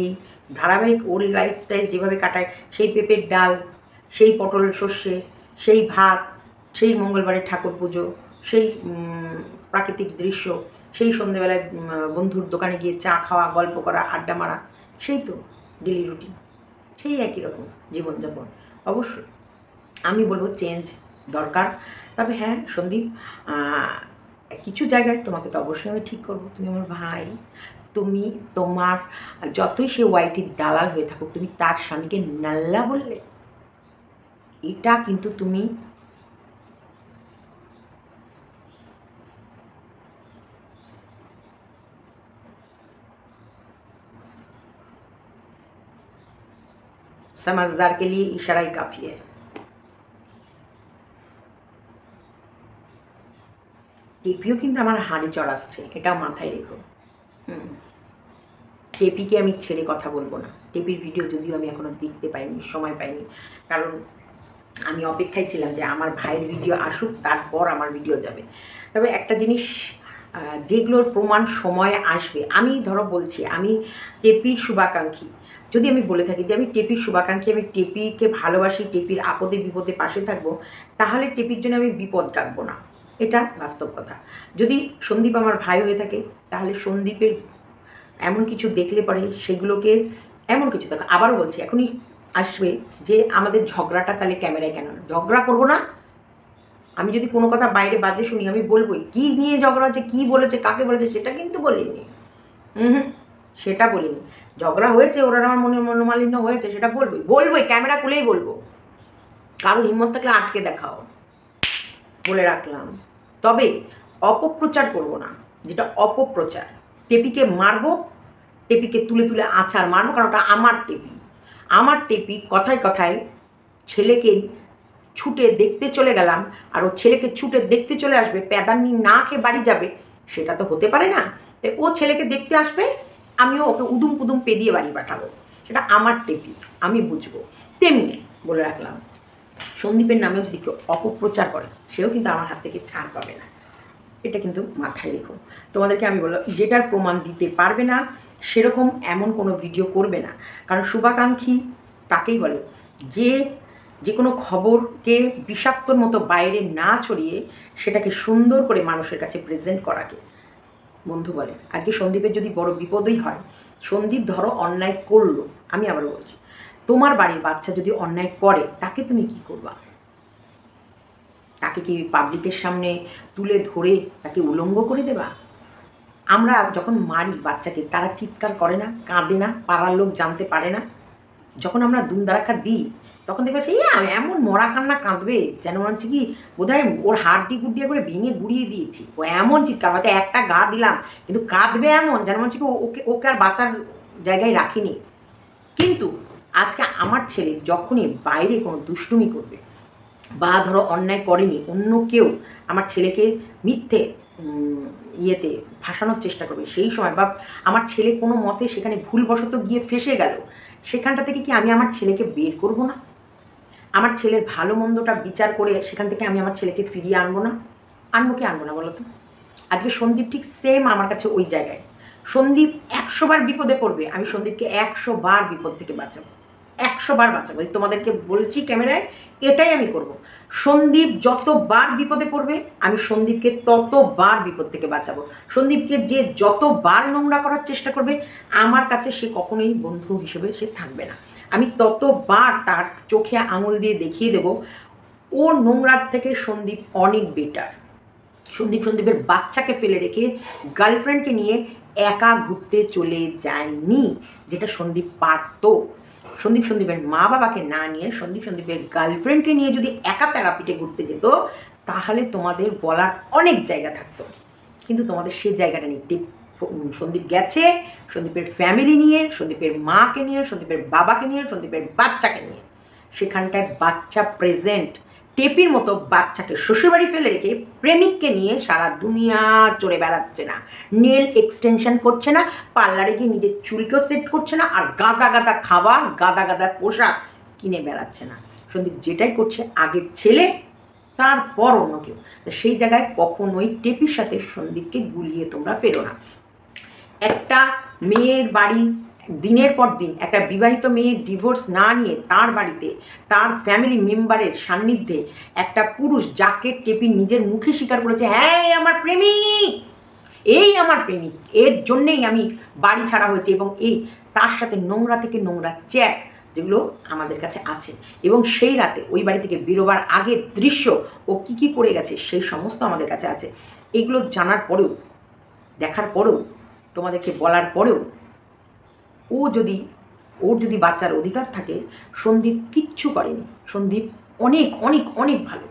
ধারাবাহিক ওর লাইফস্টাইল যেভাবে কাটায়, সেই পেঁপের ডাল, সেই পটল সর্ষে, সেই ভাত, সেই মঙ্গলবারের ঠাকুর পুজো, সেই প্রাকৃতিক দৃশ্য, সেই সন্ধেবেলায় বন্ধুর দোকানে গিয়ে চা খাওয়া, গল্প করা, আড্ডা মারা, সেই তো ডেলি রুটিন, সেই একই রকম জীবনযাপন। অবশ্যই আমি বলবো চেঞ্জ দরকার। তবে হ্যাঁ সন্দীপ, কিছু জায়গায় তোমাকে তো অবশ্যই আমি ঠিক করবো। তুমি আমার ভাই, তুমি তোমার যতই সে ওয়াইটির দালাল হয়ে থাকুক, তুমি তার স্বামীকে নাল্লা বললে, এটা কিন্তু তুমি समझदार के लिए इशारा ही काफ़ी है। টেপিও কিন্তু আমার হাঁড়ি চড়াচ্ছে, এটাও মাথায় রেখো। টেপিকে আমি ছেড়ে কথা বলবো না। টেপির ভিডিও যদিও আমি এখনও দেখতে পাইনি, সময় পাইনি, কারণ আমি অপেক্ষায় ছিলাম যে আমার ভাইয়ের ভিডিও আসুক, তারপর আমার ভিডিও যাবে। তবে একটা জিনিস, যেগুলোর প্রমাণ সময়ে আসবে, আমি ধরো বলছি আমি টেপির শুভাকাঙ্ক্ষী, যদি আমি বলে থাকি যে আমি টেপির শুভাকাঙ্ক্ষী, আমি টেপিকে ভালোবাসি, টেপির আপদে বিপদে পাশে থাকবো, তাহলে টেপির জন্য আমি বিপদ ডাকবো না, এটা বাস্তব কথা। যদি সন্দীপ আমার ভাই হয়ে থাকে, তাহলে সন্দীপের এমন কিছু দেখলে পরে সেগুলোকে, এমন কিছু দেখো, আবারও বলছি, এখনই আসবে যে আমাদের ঝগড়াটা তাহলে ক্যামেরায় কেন, ঝগড়া করবো না। আমি যদি কোনো কথা বাইরে বাজে শুনি, আমি বলবোই কী নিয়ে ঝগড়া হচ্ছে, কী বলেছে, কাকে বলেছে, সেটা কিন্তু বলিনি। সেটা বলিনি। ঝগড়া হয়েছে, ওরা আমার মনোমালিন্য হয়েছে, সেটা বলবোই, ক্যামেরা খুলেই বলবো। কারো হিম্মত থাকলে আটকে দেখাও, বলে রাখলাম। তবে অপপ্রচার করব না, যেটা অপপ্রচার। টেপিকে মারবো, টেপিকে তুলে তুলে আছাড় মারবো, কারণ ওটা আমার টেপি। আমার টেপি কথায় কথায় ছেলেকে ছুটে দেখতে চলে গেলাম, আর ও ছেলেকে ছুটে দেখতে চলে আসবে, প্যাদানি না খেয়ে বাড়ি যাবে, সেটা তো হতে পারে না। তাই ও ছেলেকে দেখতে আসবে, আমিও ওকে উদুম পুদুম পে দিয়ে বাড়ি পাঠাবো, সেটা আমার টেপি, আমি বুঝবো। তেমনি বলে রাখলাম, সন্দীপের নামেও যদি কেউ অপপ্রচার করে, সেও কিন্তু আমার হাত থেকে ছাড় পাবে না, এটা কিন্তু মাথায় রেখো। তোমাদেরকে আমি বললাম, যেটার প্রমাণ দিতে পারবে না সেরকম এমন কোনো ভিডিও করবে না। কারণ শুভাকাঙ্ক্ষী তাকেই বলে যে কোনো খবরকে বিষাক্তর মতো বাইরে না ছড়িয়ে সেটাকে সুন্দর করে মানুষের কাছে প্রেজেন্ট করাকে বন্ধু বলে। আজকে সন্দীপের যদি বড় বিপদই হয়, সন্দীপ ধরো অন্যায় করলো, আমি আবার বলছি, তোমার বাড়ির বাচ্চা যদি অন্যায় করে, তাকে তুমি কি করবা? তাকে কি পাবলিকের সামনে তুলে ধরে তাকে উলঙ্গ করে দেবা? আমরা যখন মারি বাচ্চাকে, তারা চিৎকার করে না, কাঁদে না, পাড়ার লোক জানতে পারে না? যখন আমরা দুমদারাক্কা দিই, তখন দেখবে সেই এমন মরা কান্না কাঁদবে, যেন মনে হচ্ছে কি বোধহয় ওর হাড্ডি গুড্ডিয়া করে ভেঙে গুড়িয়ে দিয়েছি। ও এমন চিৎকার, হয়তো একটা গা দিলাম, কিন্তু কাঁদবে এমন যেন মনে হচ্ছে কি ওকে আর বাঁচার জায়গায় রাখিনি। কিন্তু আজকে আমার ছেলে যখনই বাইরে কোনো দুষ্টুমি করবে, বা ধরো অন্যায় করেনি, অন্য কেউ আমার ছেলেকে মিথ্যে ইয়েতে ফাঁসানোর চেষ্টা করবে, সেই সময় বা আমার ছেলে কোনো মতে সেখানে ভুলবশত গিয়ে ফেঁসে গেল, সেখানটা থেকে কি আমি আমার ছেলেকে বের করব না? আমার ছেলের ভালো মন্দটা বিচার করে সেখান থেকে আমি আমার ছেলেকে ফিরিয়ে আনবো না? আনবো কি আনবো না বলো তো? আজকে সন্দীপ ঠিক সেম আমার কাছে ওই জায়গায়। সন্দীপ 100 বার বিপদে পড়বে, আমি সন্দীপকে 100 বার বিপদ থেকে বাঁচাবো, 100 বার বাঁচাবো। তোমাদেরকে বলছি ক্যামেরায়, এটাই আমি করব। সন্দীপ যতবার বিপদে পড়বে, আমি সন্দীপকে ততবার বিপদ থেকে বাঁচাবো। সন্দীপকে যে যতবার নোংরা করার চেষ্টা করবে, আমার কাছে সে কখনোই বন্ধু হিসেবে সে থাকবে না। আমি ততবার তার চোখে আঙুল দিয়ে দেখিয়ে দেব, ও নোংরার থেকে সন্দীপ অনেক বেটার। সন্দীপের বাচ্চাকে ফেলে রেখে গার্লফ্রেন্ডকে নিয়ে একা ঘুরতে চলে যায়নি, যেটা সন্দীপ পারত। সন্দীপের মা বাবাকে না নিয়ে সন্দীপের গার্লফ্রেন্ডকে নিয়ে যদি একা তারাপীঠে ঘুরতে যেত, তাহলে তোমাদের বলার অনেক জায়গা থাকতো, কিন্তু তোমাদের সেই জায়গাটা নেই। সন্দীপ গেছে সন্দীপের ফ্যামিলি নিয়ে, সন্দীপের মাকে নিয়ে, সন্দীপের বাবাকে নিয়ে, সন্দীপের বাচ্চাকে নিয়ে। সেখানটায় বাচ্চা প্রেজেন্ট। টেপির মতো বাচ্চাকে শ্বশুরবাড়ি ফেলে রেখে প্রেমিককে নিয়ে সারা দুনিয়া চড়ে বেড়াচ্ছে না, নেল এক্সটেনশন করছে না, পার্লারে গিয়ে নিজের চুলকেও সেট করছে না, আর গাদা গাদা খাবার, গাদা গাদা পোশাক কিনে বেড়াচ্ছে না। সন্দীপ যেটাই করছে, আগের ছেলে, তারপর অন্য কেউ। সেই জায়গায় কখনোই টেপির সাথে সন্দীপকে গুলিয়ে তোমরা ফেরো না। একটা মেয়ের বাড়ি দিনের পর দিন, একটা বিবাহিত মেয়ের ডিভোর্স না নিয়ে তার বাড়িতে তার ফ্যামিলি মেম্বারের সান্নিধ্যে একটা পুরুষ, যাকে টেপি নিজের মুখে স্বীকার করেছে, হ্যাঁ আমার প্রেমিক, এই আমার প্রেমিক, এর জন্যেই আমি বাড়ি ছাড়া হয়েছে, এবং এই তার সাথে নোংরা থেকে নোংরা চ্যাট যেগুলো আমাদের কাছে আছে, এবং সেই রাতে ওই বাড়ি থেকে বেরোবার আগের দৃশ্য, ও কী কী করে গেছে, সেই সমস্ত আমাদের কাছে আছে। এগুলো জানার পরেও, দেখার পরেও, তোমাদেরকে বলার পরেও, ওর যদি বাচ্চার অধিকার থাকে, সন্দীপ কিচ্ছু করেনি। সন্দীপ অনেক অনেক অনেক ভালো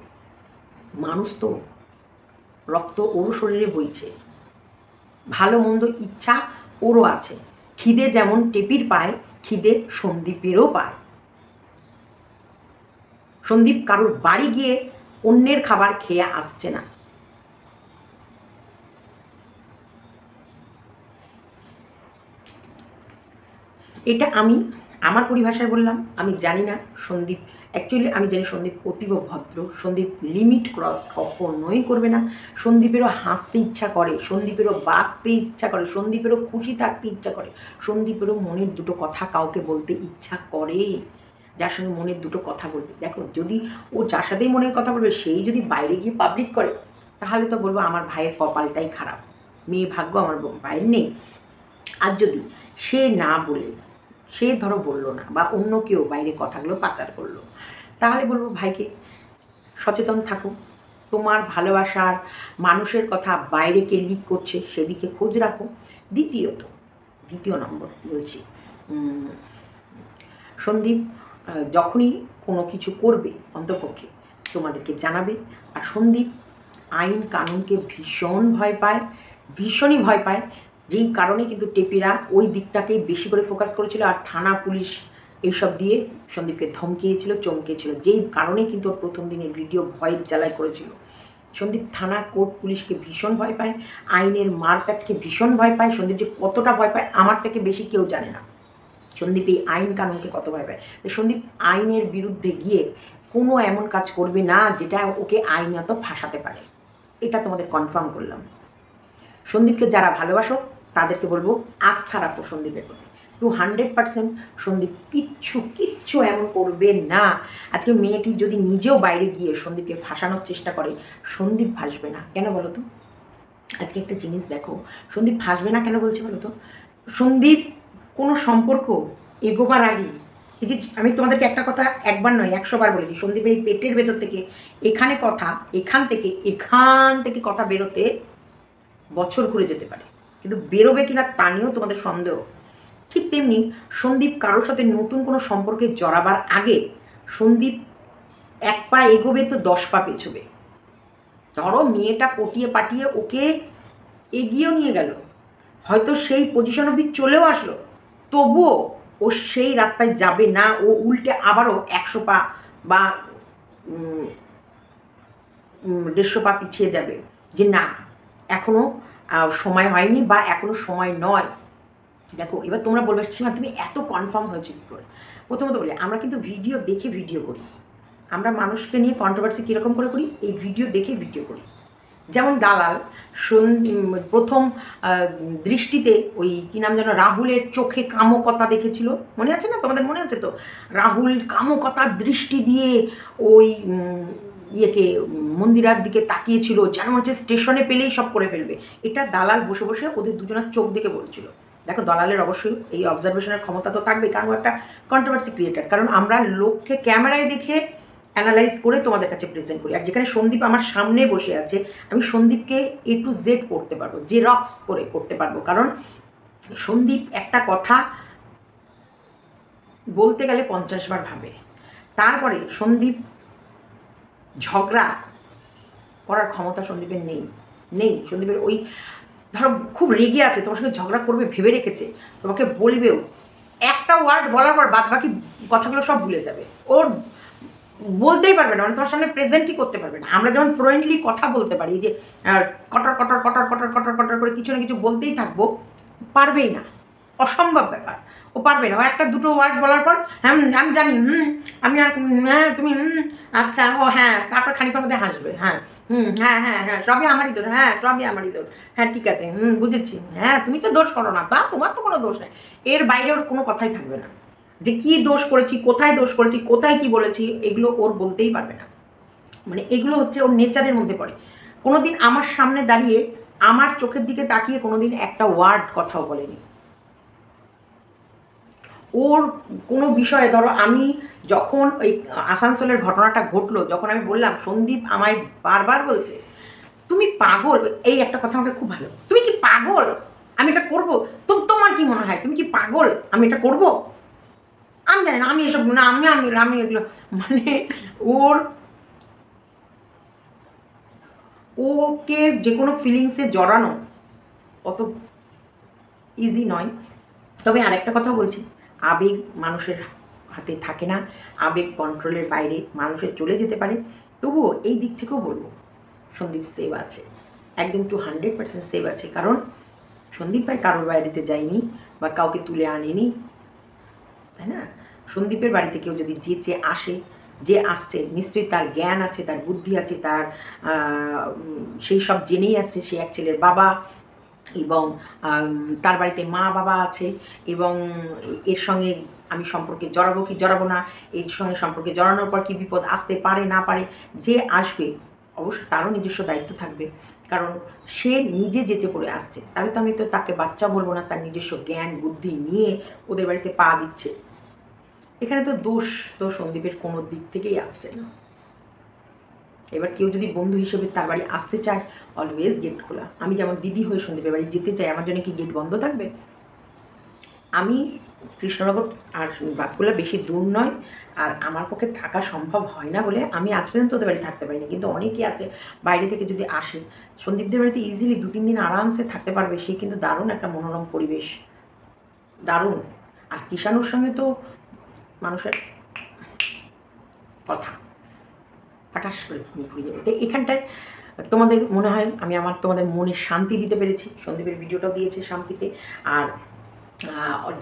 মানুষ, তো রক্ত ওরও শরীরে বইছে, ভালো মন্দ ইচ্ছা ওরও আছে। খিদে যেমন টেপির পায়, খিদে সন্দীপেরও পায়। সন্দীপ কারোর বাড়ি গিয়ে অন্যের খাবার খেয়ে আসছে না। এটা আমি আমার পরিভাষায় বললাম, আমি জানি না সন্দীপ, অ্যাকচুয়ালি আমি জানি সন্দীপ অতীব ভদ্র, সন্দীপ লিমিট ক্রস কখনোই করবে না। সন্দীপেরও হাসতে ইচ্ছা করে, সন্দীপেরও বাঁচতে ইচ্ছা করে, সন্দীপেরও খুশি থাকতে ইচ্ছা করে, সন্দীপেরও মনের দুটো কথা কাউকে বলতে ইচ্ছা করে, যার সঙ্গে মনের দুটো কথা বলবে। দেখো, যদি ও যার সাথেই মনের কথা বলবে সেই যদি বাইরে গিয়ে পাবলিক করে, তাহলে তো বলবো আমার ভাইয়ের কপালটাই খারাপ, মেয়ে ভাগ্য আমার ভাইয়ের নেই। আর যদি সে না বলে, সে ধরো বললো না, বা অন্য কেউ বাইরে কথাগুলো পাচার করলো, তাহলে বলবো ভাইকে সচেতন থাকো, তোমার ভালোবাসার মানুষের কথা বাইরে কে লিক করছে সেদিকে খোঁজ রাখো। দ্বিতীয় নম্বর বলছি, সন্দীপ যখনই কোনো কিছু করবে অন্তপক্ষে তোমাদেরকে জানাবে। আর সন্দীপ আইন কানুনকে ভীষণ ভয় পায়, ভীষণই ভয় পায়, যেই কারণে কিন্তু টেপিরা ওই দিকটাকেই বেশি করে ফোকাস করেছিল, আর থানা পুলিশ এইসব দিয়ে সন্দীপকে ধমকিয়েছিল, চমকিয়েছিল, যেই কারণে কিন্তু ওর প্রথম দিনের ভিডিও ভয়ের জ্বালায় করেছিল। সন্দীপ থানা, কোর্ট, পুলিশকে ভীষণ ভয় পায়, আইনের মার কাছকে ভীষণ ভয় পায়। সন্দীপ যে কতটা ভয় পায় আমার থেকে বেশি কেউ জানে না। সন্দীপ এই আইন কানুনকে কত ভয় পায়। তো সন্দীপ আইনের বিরুদ্ধে গিয়ে কোনো এমন কাজ করবে না যেটা ওকে আইনত ফাঁসাতে পারে, এটা তোমাদের কনফার্ম করলাম। সন্দীপকে যারা ভালোবাসো তাদেরকে বলবো আস্থা রাখো সন্দীপের প্রতি 200%। সন্দীপ কিচ্ছু এমন করবে না। আজকে মেয়েটি যদি নিজেও বাইরে গিয়ে সন্দীপকে ফাঁসানোর চেষ্টা করে, সন্দীপ ফাঁসবে না। কেন বলো তো? আজকে একটা জিনিস দেখো, সন্দীপ ফাঁসবে না কেন বলছে বলো তো? সন্দীপ কোনো সম্পর্ক এগোবার আগে, এই যে আমি তোমাদেরকে একটা কথা একবার নয় 100 বার বলেছি, সন্দীপের এই পেটের ভেতর থেকে এখানে কথা, এখান থেকে কথা বেরোতে বছর ঘুরে যেতে পারে, কিন্তু বেরোবে কিনা তা নিয়েও তোমাদের সন্দেহ। ঠিক তেমনি সন্দীপ কারোর সাথে নতুন কোনো সম্পর্কে জড়াবার আগে সন্দীপ 1 পা এগোবে তো 10 পা পেছবে। ধরো মেয়েটা পটিয়ে পাটিয়ে ওকে এগিয়েও নিয়ে গেল, হয়তো সেই পজিশন অবধি চলেও আসলো, তবুও ও সেই রাস্তায় যাবে না। ও উল্টে আবারও 100 পা বা 150 পা পিছিয়ে যাবে, যে না এখনও সময় হয়নি বা এখনও সময় নয়। দেখো, এবার তোমরা বলবে সীমা তুমি এত কনফার্ম হয়েছে কী করে? প্রথমত বলি, আমরা কিন্তু ভিডিও দেখে ভিডিও করি। আমরা মানুষকে নিয়ে কন্ট্রোভার্সি কীরকম করে করি? এই ভিডিও দেখে ভিডিও করি। যেমন দালাল প্রথম দৃষ্টিতে ওই কী নাম যেন, রাহুলের চোখে কামকতা দেখেছিল, মনে আছে না তোমাদের? মনে আছে তো? রাহুল কামকতার দৃষ্টি দিয়ে ওই ইয়েকে মন্দিরার দিকে তাকিয়েছিল, যেন হচ্ছে স্টেশনে পেলেই সব করে ফেলবে। এটা দালাল বসে বসে ওদের দুজনের চোখ দেখে বলছিল। দেখো, দালালের অবশ্যই এই অবজারভেশনের ক্ষমতা তো থাকবে, কারণ একটা কন্ট্রোভার্সি ক্রিয়েটার, কারণ আমরা লোককে ক্যামেরায় দেখে অ্যানালাইজ করে তোমাদের কাছে প্রেজেন্ট করি। আর যেখানে সন্দীপ আমার সামনে বসে আছে, আমি সন্দীপকে A to Z পড়তে পারবো, জেরক্স করে করতে পারবো, কারণ সন্দীপ একটা কথা বলতে গেলে 50 বার ভাবে। তারপরে সন্দীপ ঝগড়া করার ক্ষমতা সন্দীপের নেই। সন্দীপের ওই ধরো খুব রেগে আছে, তোমার সঙ্গে ঝগড়া করবে ভেবে রেখেছে, তোমাকে বলবেও, একটা ওয়ার্ড বলার পর বাদ বাকি কথাগুলো সব ভুলে যাবে। ওর বলতেই পারবে না, মানে তোমার সামনে প্রেজেন্টই করতে পারবে না। আমরা যেমন ফ্লুয়েন্টলি কথা বলতে পারি, যে কটর কটর কটর কটর কটর কটর করে কিছু না কিছু বলতেই থাকবো, পারবেই না, অসম্ভব ব্যাপার। ও পারবে না। ও একটা দুটো ওয়ার্ড বলার পর হ্যাঁ আমি জানি, আমি আর হ্যাঁ তুমি আচ্ছা ও হ্যাঁ, তারপর খানিকের মধ্যে হাসবে, হ্যাঁ হ্যাঁ সবই আমারই দোষ, হ্যাঁ সবই আমারই দোষ, হ্যাঁ ঠিক আছে বুঝেছি, হ্যাঁ তুমি তো দোষ করো না, তা তোমার তো কোনো দোষ নেই। এর বাইরে ওর কোনো কথাই থাকবে না, যে কী দোষ করেছি, কোথায় দোষ করেছি, কোথায় কী বলেছি, এগুলো ওর বলতেই পারবে না। মানে এগুলো হচ্ছে ওর নেচারের মধ্যে পড়ে। কোনো দিন আমার সামনে দাঁড়িয়ে আমার চোখের দিকে তাকিয়ে কোনো দিন একটা ওয়ার্ড কথাও বলেনি। ওর কোনো বিষয়ে, ধরো আমি যখন ওই আসানসোলের ঘটনাটা ঘটলো, যখন আমি বললাম, সন্দীপ আমায় বারবার বলছে তুমি পাগল, এই একটা কথা আমাকে খুব ভালো, তুমি কি পাগল, আমি এটা করবো? তোমার কি মনে হয় তুমি কি পাগল, আমি এটা করবো? আমি জানি না, আমি এসব না, আমি এগুলো মানে ওকে যে কোনো ফিলিংসে জড়ানো অত ইজি নয়। তবে আরেকটা কথা বলছি, আবেগ মানুষের হাতে থাকে না, আবেগ কন্ট্রোলের বাইরে মানুষের চলে যেতে পারে। তবুও এই দিক থেকেও বলবো সন্দীপ সেভ আছে, একদম 200% সেভ আছে, কারণ সন্দীপ ভাই কারোর বাইরেতে যায়নি বা কাউকে তুলে আনেনি। তাই না? সন্দীপের বাড়িতে কেউ যদি যে আসে, যে আসছে নিশ্চয়ই তার জ্ঞান আছে, তার বুদ্ধি আছে, তার সেই সব জেনেই আসছে। সে এক ছেলের বাবা এবং তার বাড়িতে মা বাবা আছে, এবং এর সঙ্গে আমি সম্পর্কে জড়াবো কি জড়াবো না, এর সঙ্গে সম্পর্কে জড়ানোর পর কি বিপদ আসতে পারে না পারে, যে আসবে অবশ্যই তারও নিজস্ব দায়িত্ব থাকবে, কারণ সে নিজে যেচে পড়ে আসছে। তাহলে তো আমি তো তাকে বাচ্চা বলবো না, তার নিজস্ব জ্ঞান বুদ্ধি নিয়ে ওদের বাড়িতে পা দিচ্ছে। এখানে তো দোষ তো সন্দীপের কোনো দিক থেকেই আসছে না। এবার কেউ যদি বন্ধু হিসেবে তার বাড়ি আসতে চায়, অলওয়েজ গেট খোলা। আমি যেমন দিদি হয়ে সন্দীপের বাড়ি যেতে চাই, আমার জন্য কি গেট বন্ধ থাকবে? আমি কৃষ্ণনগর আর বাতকুলা বেশি দূর নয়, আর আমার পক্ষে থাকা সম্ভব হয় না বলে আমি আজ পর্যন্ত ওদের বাড়ি থাকতে পারিনি। কিন্তু অনেকেই আছে বাইরে থেকে যদি আসে, সন্দীপদের বাড়িতে ইজিলি 2-3 দিন আরামসে থাকতে পারবে। সে কিন্তু দারুণ একটা মনোরম পরিবেশ, দারুণ। আর কিষাণুর সঙ্গে তো মানুষের কথা ফাটাস করে ঘুরে যাবে। তো এখানটায় তোমাদের মনে হয় আমি তোমাদের মনে শান্তি দিতে পেরেছি। সন্দীপের ভিডিওটাও দিয়েছে শান্তিতে। আর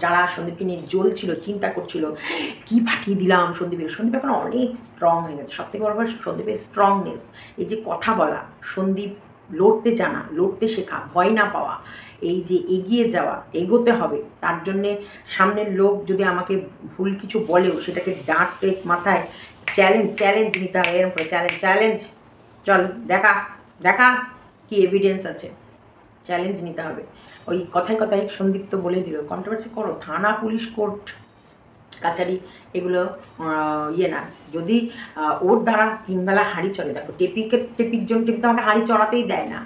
যারা সন্দীপকে নিয়ে জ্বলছিল, চিন্তা করছিল কি ফাটিয়ে দিলাম সন্দীপের, সন্দীপ এখন অনেক স্ট্রং হয়ে গেছে। সবথেকে বড় সন্দীপের স্ট্রংনেস, এই যে কথা বলা, সন্দীপ লড়তে জানা, লড়তে শেখা, ভয় না পাওয়া, এই যে এগিয়ে যাওয়া, এগোতে হবে। তার জন্যে সামনের লোক যদি আমাকে ভুল কিছু বলেও সেটাকে ডাঁটে মাথায় চ্যালেঞ্জ নিতে হবে। এরকম করে চ্যালেঞ্জ চল দেখা দেখা কি এভিডেন্স আছে, চ্যালেঞ্জ নিতে হবে। ওই কথায় কথায় সন্দীপ তো বলে দিল, কন্ট্রোভার্সি করো, থানা পুলিশ কোর্ট কাছারি এগুলো ইয়ে না। যদি ওর দ্বারা 3 বেলা হাঁড়ি চলে, দেখো টেপির জন্য টেপি তো আমাকে হাঁড়ি চড়াতেই দেয় না।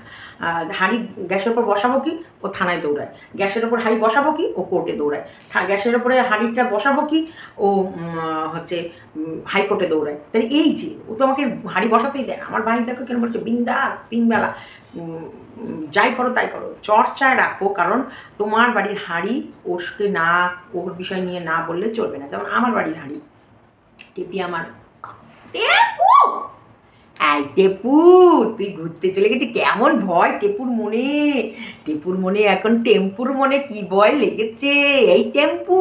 হাঁড়ি গ্যাসের ওপর বসাবো কি, ও থানায় দৌড়ায়। গ্যাসের ওপর হাঁড়ি বসাবো কি, ও কোর্টে দৌড়ায়। গ্যাসের ওপরে হাঁড়িটা বসাবো কি, ও হচ্ছে হাইকোর্টে দৌড়ায়। তাহলে এই যে ও তো আমাকে হাঁড়ি বসাতেই দেয় না। আমার ভাই দেখো কেন বলছে বিন্দাস 3 বেলা যাই করো তাই করো, চর্চায় রাখো, কারণ তোমার বাড়ির হাঁড়ি ওকে না, ওর বিষয় নিয়ে না বললে চলবে না। যেমন আমার বাড়ির হাঁড়ি, টেপি আমার টেপু, এই টেপু তুই ঘুরতে চলে গেছিস, কেমন ভয় টেপুর মনে, টেপুর মনে এখন টেম্পুর মনে কি ভয় লেগেছে। এই টেম্পু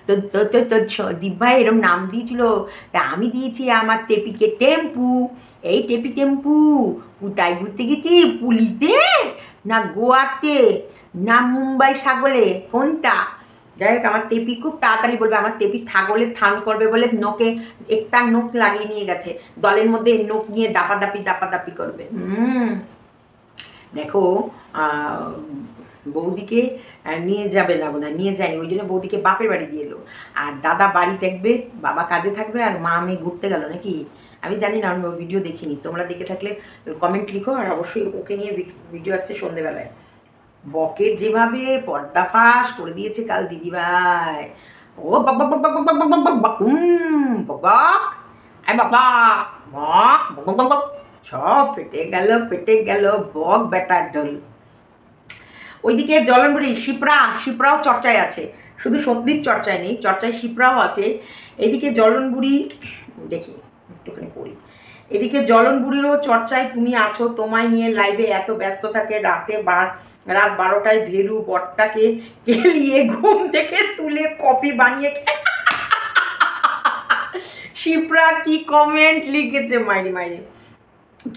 তো তো তো তো দীপ ভাই এরম নাম দিয়েছিল, তা আমি দিয়েছি আমার টেপিকে টেম্পু। এই টেপি টেম্পু কোথায় ঘুরতে গেছি, পুলিতে না গোয়াতে না মুম্বাই সাগরে, কোনটা? যাই হোক, আমার টেপি খুব তাড়াতাড়ি বলবে। আমার টেপি ছাগলে থান করবে বলে নোকে একটা নোক লাগিয়ে নিয়ে গেছে, দলের মধ্যে নোক নিয়ে দাপাদাপি করবে। দেখো বৌদিকে নিয়ে যাবে না বোধহয়, নিয়ে যায়নি, ওই জন্য বৌদিকে বাপের বাড়ি দিয়ে এলো। আর দাদা বাড়ি দেখবে, বাবা কাজে থাকবে, আর মা মেয়ে ঘুরতে গেল নাকি আমি জানি না, আমি ভিডিও দেখিনি। তোমরা দেখে থাকলে কমেন্ট লিখো। আর অবশ্যই ওকে নিয়ে ভিডিও আসছে সন্ধেবেলায়। বকের যেভাবে পর্দাফাশ করে দিয়েছে কাল দিদিভাই, ও বক বক বক বক বক বক বক বক বক বক বক বক বক, সব ফেটে গেল বক বেটার ডল। ওইদিকে জলনবুড়ি শিপ্রাও চর্চায় আছে, শুধু সন্দীপ চর্চায় নেই, চর্চায় শিপ্রাও আছে। এদিকে জলনবুড়ি দেখি একটুখানি পড়ি, এদিকে জলনবুড়িরও চর্চায় তুমি আছো। তোমায় নিয়ে লাইভে এত ব্যস্ত থাকে, রাত 12টায় ভেরু বটটাকে কেলিয়ে ঘুম থেকে তুলে কফি বানিয়ে শিপ্রা কি কমেন্ট লিখেছে, মাইরি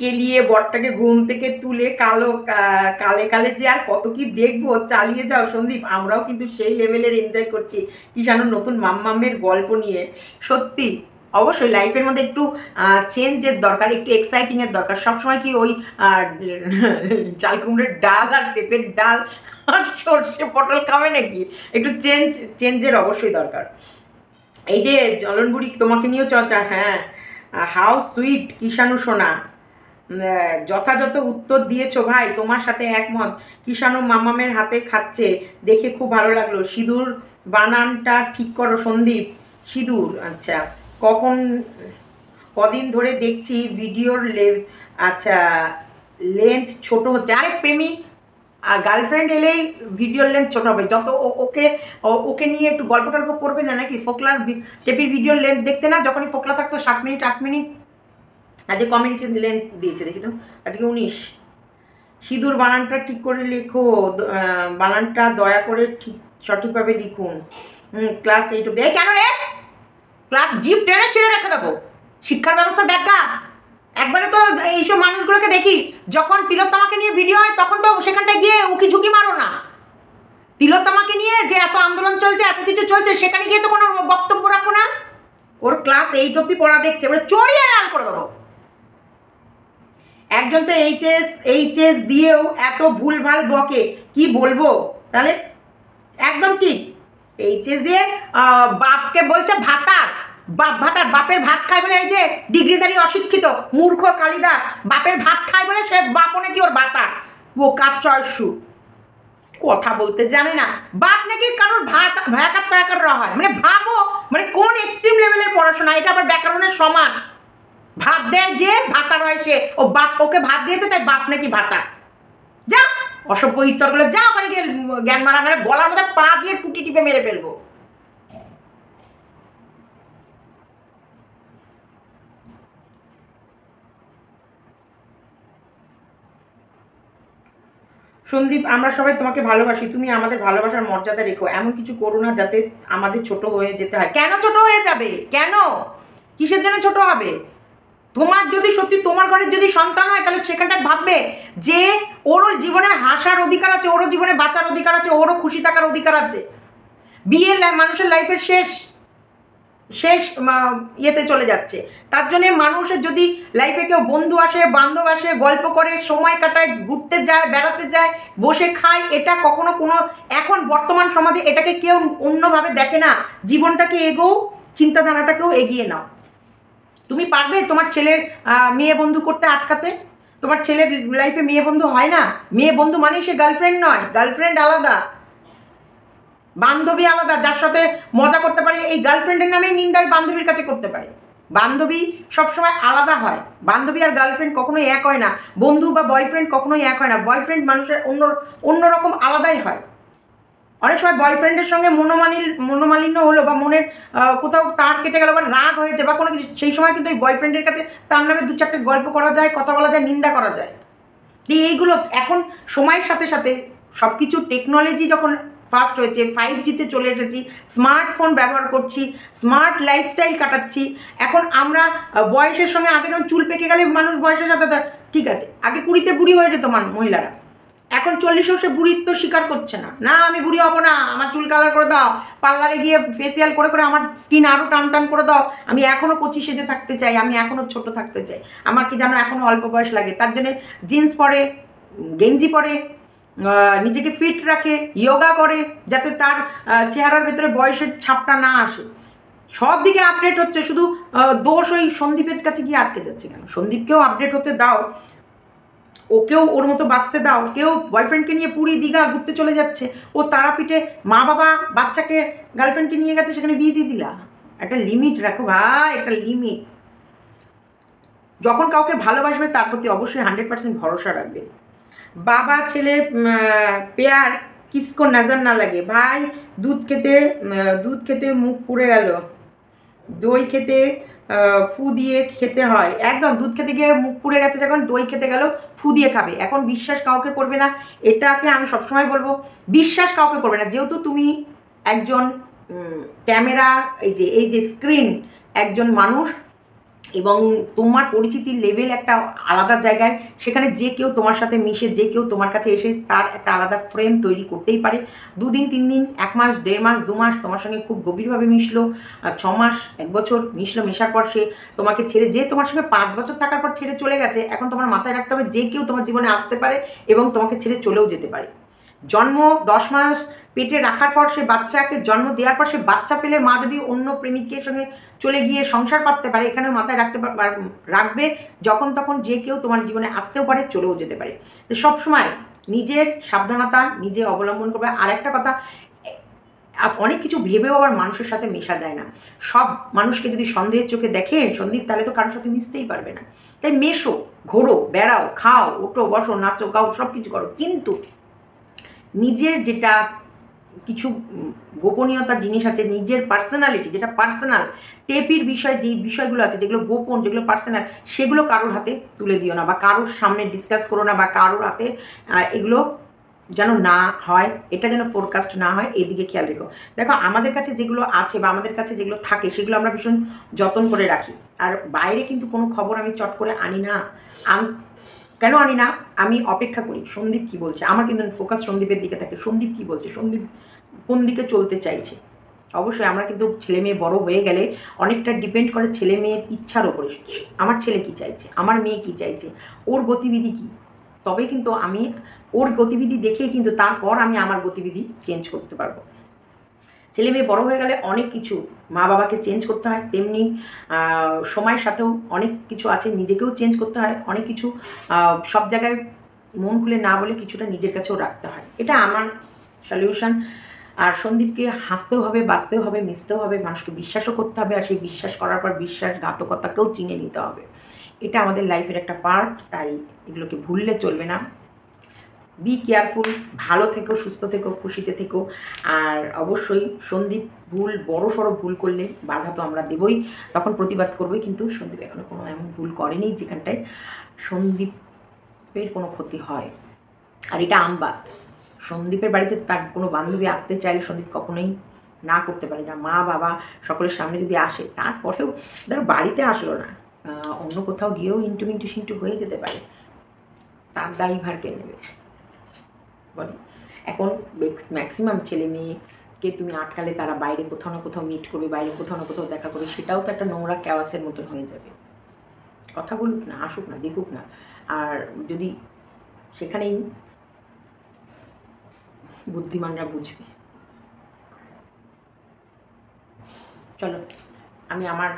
কেলিয়ে বটটাকে ঘুম থেকে তুলে কালে যে আর কত কি দেখবো, চালিয়ে যাও সন্দীপ। আমরাও কিন্তু সেই লেভেলের এনজয় করছি কিষাণুর নতুন মাম্মামের গল্প নিয়ে। সত্যি অবশ্যই লাইফের মধ্যে একটু চেঞ্জের দরকার, একটু এক্সাইটিংয়ের দরকার। সবসময় কি ওই চাল কুমড়োর ডাল আর পেঁপের ডাল আর সর্ষে পটল খাবে নাকি? একটু চেঞ্জের অবশ্যই দরকার। এই যে জলনবুড়ি তোমাকে নিয়েও চর্চা, হ্যাঁ হাউ সুইট কিষাণু সোনা, যথাযথ উত্তর দিয়েছো ভাই, তোমার সাথে একমত। কিষাণু মামামের হাতে খাচ্ছে দেখে খুব ভালো লাগলো। সিঁদুর বানানটা ঠিক করো সন্দীপ। সিঁদুর আচ্ছা, কদিন ধরে দেখছি ভিডিওর আচ্ছা লেন্থ ছোট হচ্ছে। আরে প্রেমী আর গার্লফ্রেন্ড এলেই ভিডিওর লেন্থ ছোটো হবে। যত ওকে নিয়ে একটু গল্প টল্প করবে না নাকি? ফোকলার টেপির ভিডিওর লেন্থ দেখতে না, যখনই ফোকলা থাকতো 7 মিনিট 8 মিনিট, আজকে কমিউনিটি লেন্থ দিয়েছে দেখি তো, আজকে 19। সিঁদুর বানানটা ঠিক করে লেখো, বানানটা দয়া করে ঠিক সঠিকভাবে লিখুন। ক্লাস 8 অব্দি। এই কেন রে? ক্লাস জিপ টেনে ছেড়ে রেখে দেবো। শিক্ষার ব্যবস্থা দেখা একবারে। তো এইসব মানুষগুলোকে দেখি যখন তিলোত্তমাকে নিয়ে ভিডিও হয় তখন তো সেখানটায় গিয়ে উকি ঝুঁকি মারো না। তিলোত্তমাকে নিয়ে যে এত আন্দোলন চলছে, এত কিছু চলছে, সেখানে গিয়ে তো কোনো বক্তব্য রাখো না। ওর ক্লাস 8 অব্দি পড়া দেখছে, এবারে চড়িয়ে লাল করে দেবো। একজন তো এইচএস দিয়েও এত ভুলভাল বকে, কি বলবো তাহলে? একদম ঠিক। এইচএস দিয়ে বাপকে বলছে ভাতার, বাপ ভাতার, বাপের ভাত খায় বলে, এই যে ডিগ্রিধারী অশিক্ষিত মূর্খ কালিদাস বাপের ভাত খায় বলে সে বাপও নাকি ওর ভাতার। বোকার চয়সু, কথা বলতে জানে না। বাপ নাকি কারোর ভাত ভ্যাকার ত্যাকাররা হয়, মানে ভাবো, মানে কোন এক্সট্রিম লেভেলের পড়াশোনা এটা। আবার ব্যাকরণের সমাস। ভাত দেয় যে ভাতার হয় সে, ও বাপ ওকে ভাত দিয়েছে তাই বাপ নাকি ভাতার। যা অসভ্য ইত্তরগুলো, যা ওখানে গিয়ে জ্ঞান মারা, মানে গলার মধ্যে পা দিয়ে টুটি টিপে মেরে ফেলবো। সন্দীপ, আমরা সবাই তোমাকে ভালোবাসি, তুমি আমাদের ভালোবাসার মর্যাদা রেখো, এমন কিছু করো না যাতে আমাদের ছোট হয়ে যেতে হয়। কেন ছোট হয়ে যাবে? কেন? কিসের জন্য ছোট হবে? তোমার যদি সত্যি তোমার ঘরের যদি সন্তান হয় তাহলে সেখানটা ভাববে যে ওরও জীবনে হাসার অধিকার আছে, ওরও জীবনে বাঁচার অধিকার আছে, ওরও খুশি থাকার অধিকার আছে। বিয়ে মানুষের লাইফের শেষ ইয়েতে চলে যাচ্ছে। তার জন্যে মানুষের যদি লাইফে কেউ বন্ধু আসে, বান্ধব আসে, গল্প করে, সময় কাটায়, ঘুরতে যায়, বেড়াতে যায়, বসে খায়, এটা কখনো কোনো এখন বর্তমান সমাজে এটাকে কেউ অন্যভাবে দেখে না। জীবনটাকে এগোও, চিন্তাধারাটাকেও এগিয়ে নাও। তুমি পারবে তোমার ছেলের মেয়ে বন্ধু করতে আটকাতে? তোমার ছেলের লাইফে মেয়ে বন্ধু হয় না। মেয়ে বন্ধু মানে সে গার্লফ্রেন্ড নয়, গার্লফ্রেন্ড আলাদা, বান্ধবী আলাদা। যার সাথে মজা করতে পারে, এই গার্লফ্রেন্ডের নামেই নিন্দায় বান্ধবীর কাছে করতে পারে। বান্ধবী সবসময় আলাদা হয়। বান্ধবী আর গার্লফ্রেন্ড কখনোই এক হয় না। বন্ধু বা বয়ফ্রেন্ড কখনোই এক হয় না। বয়ফ্রেন্ড মানুষের অন্যরকম আলাদাই হয়। অনেক সময় বয়ফ্রেন্ডের সঙ্গে মনোমালিন্য হলো বা মনের কোথাও তার কেটে গেল বা রাগ হয়েছে বা কোনো কিছু, সেই সময় কিন্তু ওই বয়ফ্রেন্ডের কাছে তার নামে 2-4টে গল্প করা যায়, কথা বলা যায়, নিন্দা করা যায়। এইগুলো এখন সময়ের সাথে সাথে সব কিছু টেকনোলজি যখন ফাস্ট হয়েছে, 5Gতে চলে এসেছি, স্মার্টফোন ব্যবহার করছি, স্মার্ট লাইফস্টাইল কাটাচ্ছি। এখন আমরা বয়সের সঙ্গে, আগে যেমন চুল পেকে গেলে মানুষ বয়সের সাথে ঠিক আছে, আগে 20তে বুড়ি হয়ে যেত মহিলারা, এখন 40-এও সে বুড়িত্ব স্বীকার করছে না। না আমি বুড়ি হব না, আমার চুল কালার করে দাও, পার্লারে গিয়ে ফেসিয়াল করে করে আমার স্কিন আরও টান টান করে দাও, আমি এখনও কচি সেজে থাকতে চাই, আমি এখনও ছোট থাকতে চাই, আমার কি জানো এখনও অল্প বয়স লাগে। তার জন্যে জিন্স পরে, গেঞ্জি পরে, নিজেকে ফিট রাখে, যোগা করে, যাতে তার চেহারার ভেতরে বয়সের ছাপটা না আসে। সব দিকে আপডেট হচ্ছে, শুধু দোষ ওই সন্দীপের কাছে গিয়ে আটকে যাচ্ছে কেন? সন্দীপকেও আপডেট হতে দাও, ওকেও ওর মতো বাঁচতে দাও। কেউ বয়ফ্রেন্ডকে নিয়ে পুরী দীঘা ঘুরতে চলে যাচ্ছে, ও তারাপীঠে মা বাবা বাচ্চাকে গার্লফ্রেন্ডকে নিয়ে গেছে, সেখানে বিয়ে দিয়ে দিলা। একটা লিমিট রাখো ভাই, একটা লিমিট। যখন কাউকে ভালোবাসবে তার প্রতি অবশ্যই 100% ভরসা রাখবে। বাবা ছেলের পেয়ার কিসকো নজর না লাগে ভাই। দুধ খেতে মুখ পুড়ে গেল, দই খেতে ফু দিয়ে খেতে হয়। একদম দুধ খেতে গিয়ে মুখ পুড়ে গেছে যখন, দই খেতে গেল ফু দিয়ে খাবে। এখন বিশ্বাস কাউকে করবে না, এটাকে আমি সবসময় বলবো, বিশ্বাস কাউকে করবে না। যেহেতু তুমি একজন ক্যামেরা, এই যে স্ক্রিন, একজন মানুষ, এবং তোমার পরিচিতির লেভেল একটা আলাদা জায়গায়, সেখানে যে কেউ তোমার সাথে মিশে, যে কেউ তোমার কাছে এসে তার একটা আলাদা ফ্রেম তৈরি করতেই পারে। 2 দিন 3 দিন, 1 মাস, 1.5 মাস, 2 মাস তোমার সঙ্গে খুব গভীরভাবে মিশলো, 6 মাস, 1 বছর মিশলো, মেশার পর সে তোমাকে ছেড়ে, যে তোমার সঙ্গে 5 বছর থাকার পর ছেড়ে চলে গেছে, এখন তোমার মাথায় রাখতে হবে যে কেউ তোমার জীবনে আসতে পারে এবং তোমাকে ছেড়ে চলেও যেতে পারে। জন্ম 10 মাস পেটে রাখার পর, সে বাচ্চাকে জন্ম দেওয়ার পর, সে বাচ্চা পেলে মা যদি অন্য প্রেমিকের সঙ্গে চলে গিয়ে সংসার পাততে পারে, এখানেও মাথায় রাখবে যখন তখন যে কেউ তোমার জীবনে আসতেও পারে, চলেও যেতে পারে। তো সবসময় নিজের সাবধানতা নিজে অবলম্বন করবে। আর একটা কথা, অনেক কিছু ভেবেও আবার মানুষের সাথে মেশা যায় না। সব মানুষকে যদি সন্দেহের চোখে দেখে সন্দীপ, তাহলে তো কারোর সাথে মিশতেই পারবে না। তাই মেশো, ঘোরো, বেড়াও, খাও, ওঠো, বসো, নাচো, গাও, সব কিছু করো, কিন্তু নিজের যেটা কিছু গোপনীয়তা জিনিস আছে, নিজের পার্সোনালিটি, যেটা পার্সোনাল টেপির বিষয়, যেই বিষয়গুলো আছে, যেগুলো গোপন, যেগুলো পার্সোনাল, সেগুলো কারোর হাতে তুলে দিও না, বা কারোর সামনে ডিসকাস করো না, বা কারোর হাতে এগুলো যেন না হয়, এটা যেন ফোরকাস্ট না হয়, এইদিকে খেয়াল রেখো। দেখো আমাদের কাছে যেগুলো আছে বা আমাদের কাছে যেগুলো থাকে সেগুলো আমরা ভীষণ যত্ন করে রাখি। আর বাইরে কিন্তু কোনো খবর আমি চট করে আনি না। কেন আনি না? আমি অপেক্ষা করি সন্দীপ কী বলছে। আমার কিন্তু ফোকাস সন্দীপের দিকে থাকে, সন্দীপ কী বলছে, সন্দীপ কোন দিকে চলতে চাইছে। অবশ্যই আমরা কিন্তু ছেলে মেয়ে বড় হয়ে গেলে অনেকটা ডিপেন্ড করে ছেলে মেয়ের ইচ্ছার ওপরে। আমার ছেলে কী চাইছে, আমার মেয়ে কী চাইছে, ওর গতিবিধি কী, তবে কিন্তু আমি ওর গতিবিধি দেখেই কিন্তু তারপর আমি আমার গতিবিধি চেঞ্জ করতে পারবো। ছেলে মেয়ে বড় হয়ে গেলে অনেক কিছু মা বাবাকে চেঞ্জ করতে হয়, তেমনি সময়ের সাথেও অনেক কিছু আছে নিজেকেও চেঞ্জ করতে হয়, অনেক কিছু সব জায়গায় মন খুলে না বলে কিছুটা নিজের কাছেও রাখতে হয়। এটা আমার সলিউশন। আর সন্দীপকে হাসতেও হবে, বাঁচতেও হবে, মিশতেও হবে, মানুষকে বিশ্বাসও করতে হবে, আর সেই বিশ্বাস করার পর বিশ্বাসঘাতকতাকেও চিনে নিতে হবে। এটা আমাদের লাইফের একটা পার্ট, তাই এগুলোকে ভুললে চলবে না। বি কেয়ারফুল, ভালো থেকো, সুস্থ থেকো, খুশিতে থেকো। আর অবশ্যই সন্দীপ বড় সড়ো ভুল করলে বাধা তো আমরা দেবই, তখন প্রতিবাদ করবোই, কিন্তু সন্দীপ এখনও কোনো এমন ভুল করেনি যেখানটায় সন্দীপের কোনো ক্ষতি হয়। আর এটা আমবাদ, সন্দীপের বাড়িতে তার কোনো বান্ধবী আসতে চাইলে সন্দীপ কখনোই না করতে পারে না। মা বাবা সকলের সামনে যদি আসে, তারপরেও ধরো বাড়িতে আসলো না, অন্য কোথাও গিয়েও ইন্টু হয়ে যেতে পারে, তার দায়ভার কে নেবে বলো। এখন ম্যাক্সিমাম ছেলে মেয়েকে তুমি আটকালে তারা বাইরে কোথাও না কোথাও মিট করবে, বাইরে কোথাও না কোথাও দেখা করবে, সেটাও তো একটা নোংরা ক্যাওয়াসের মতন হয়ে যাবে। কথা বলুক না, আসুক না, দেখুক না। আর যদি সেখানেই বুদ্ধিমানরা বুঝবে। চলো, আমি আমার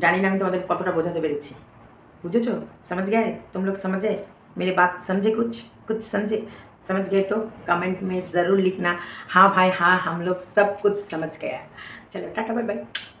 জানি না আমি তোমাদের কতটা বোঝাতে পেরেছি। बुझे समझ गए तुम लोग, समझे मेरी बात, समझे कुछ समझे? समझ गए तो कमेंट में ज़रूर लिखना हाँ भाई हाँ हम लोग सब कुछ समझ गया। चलो टाटा बाय बाय।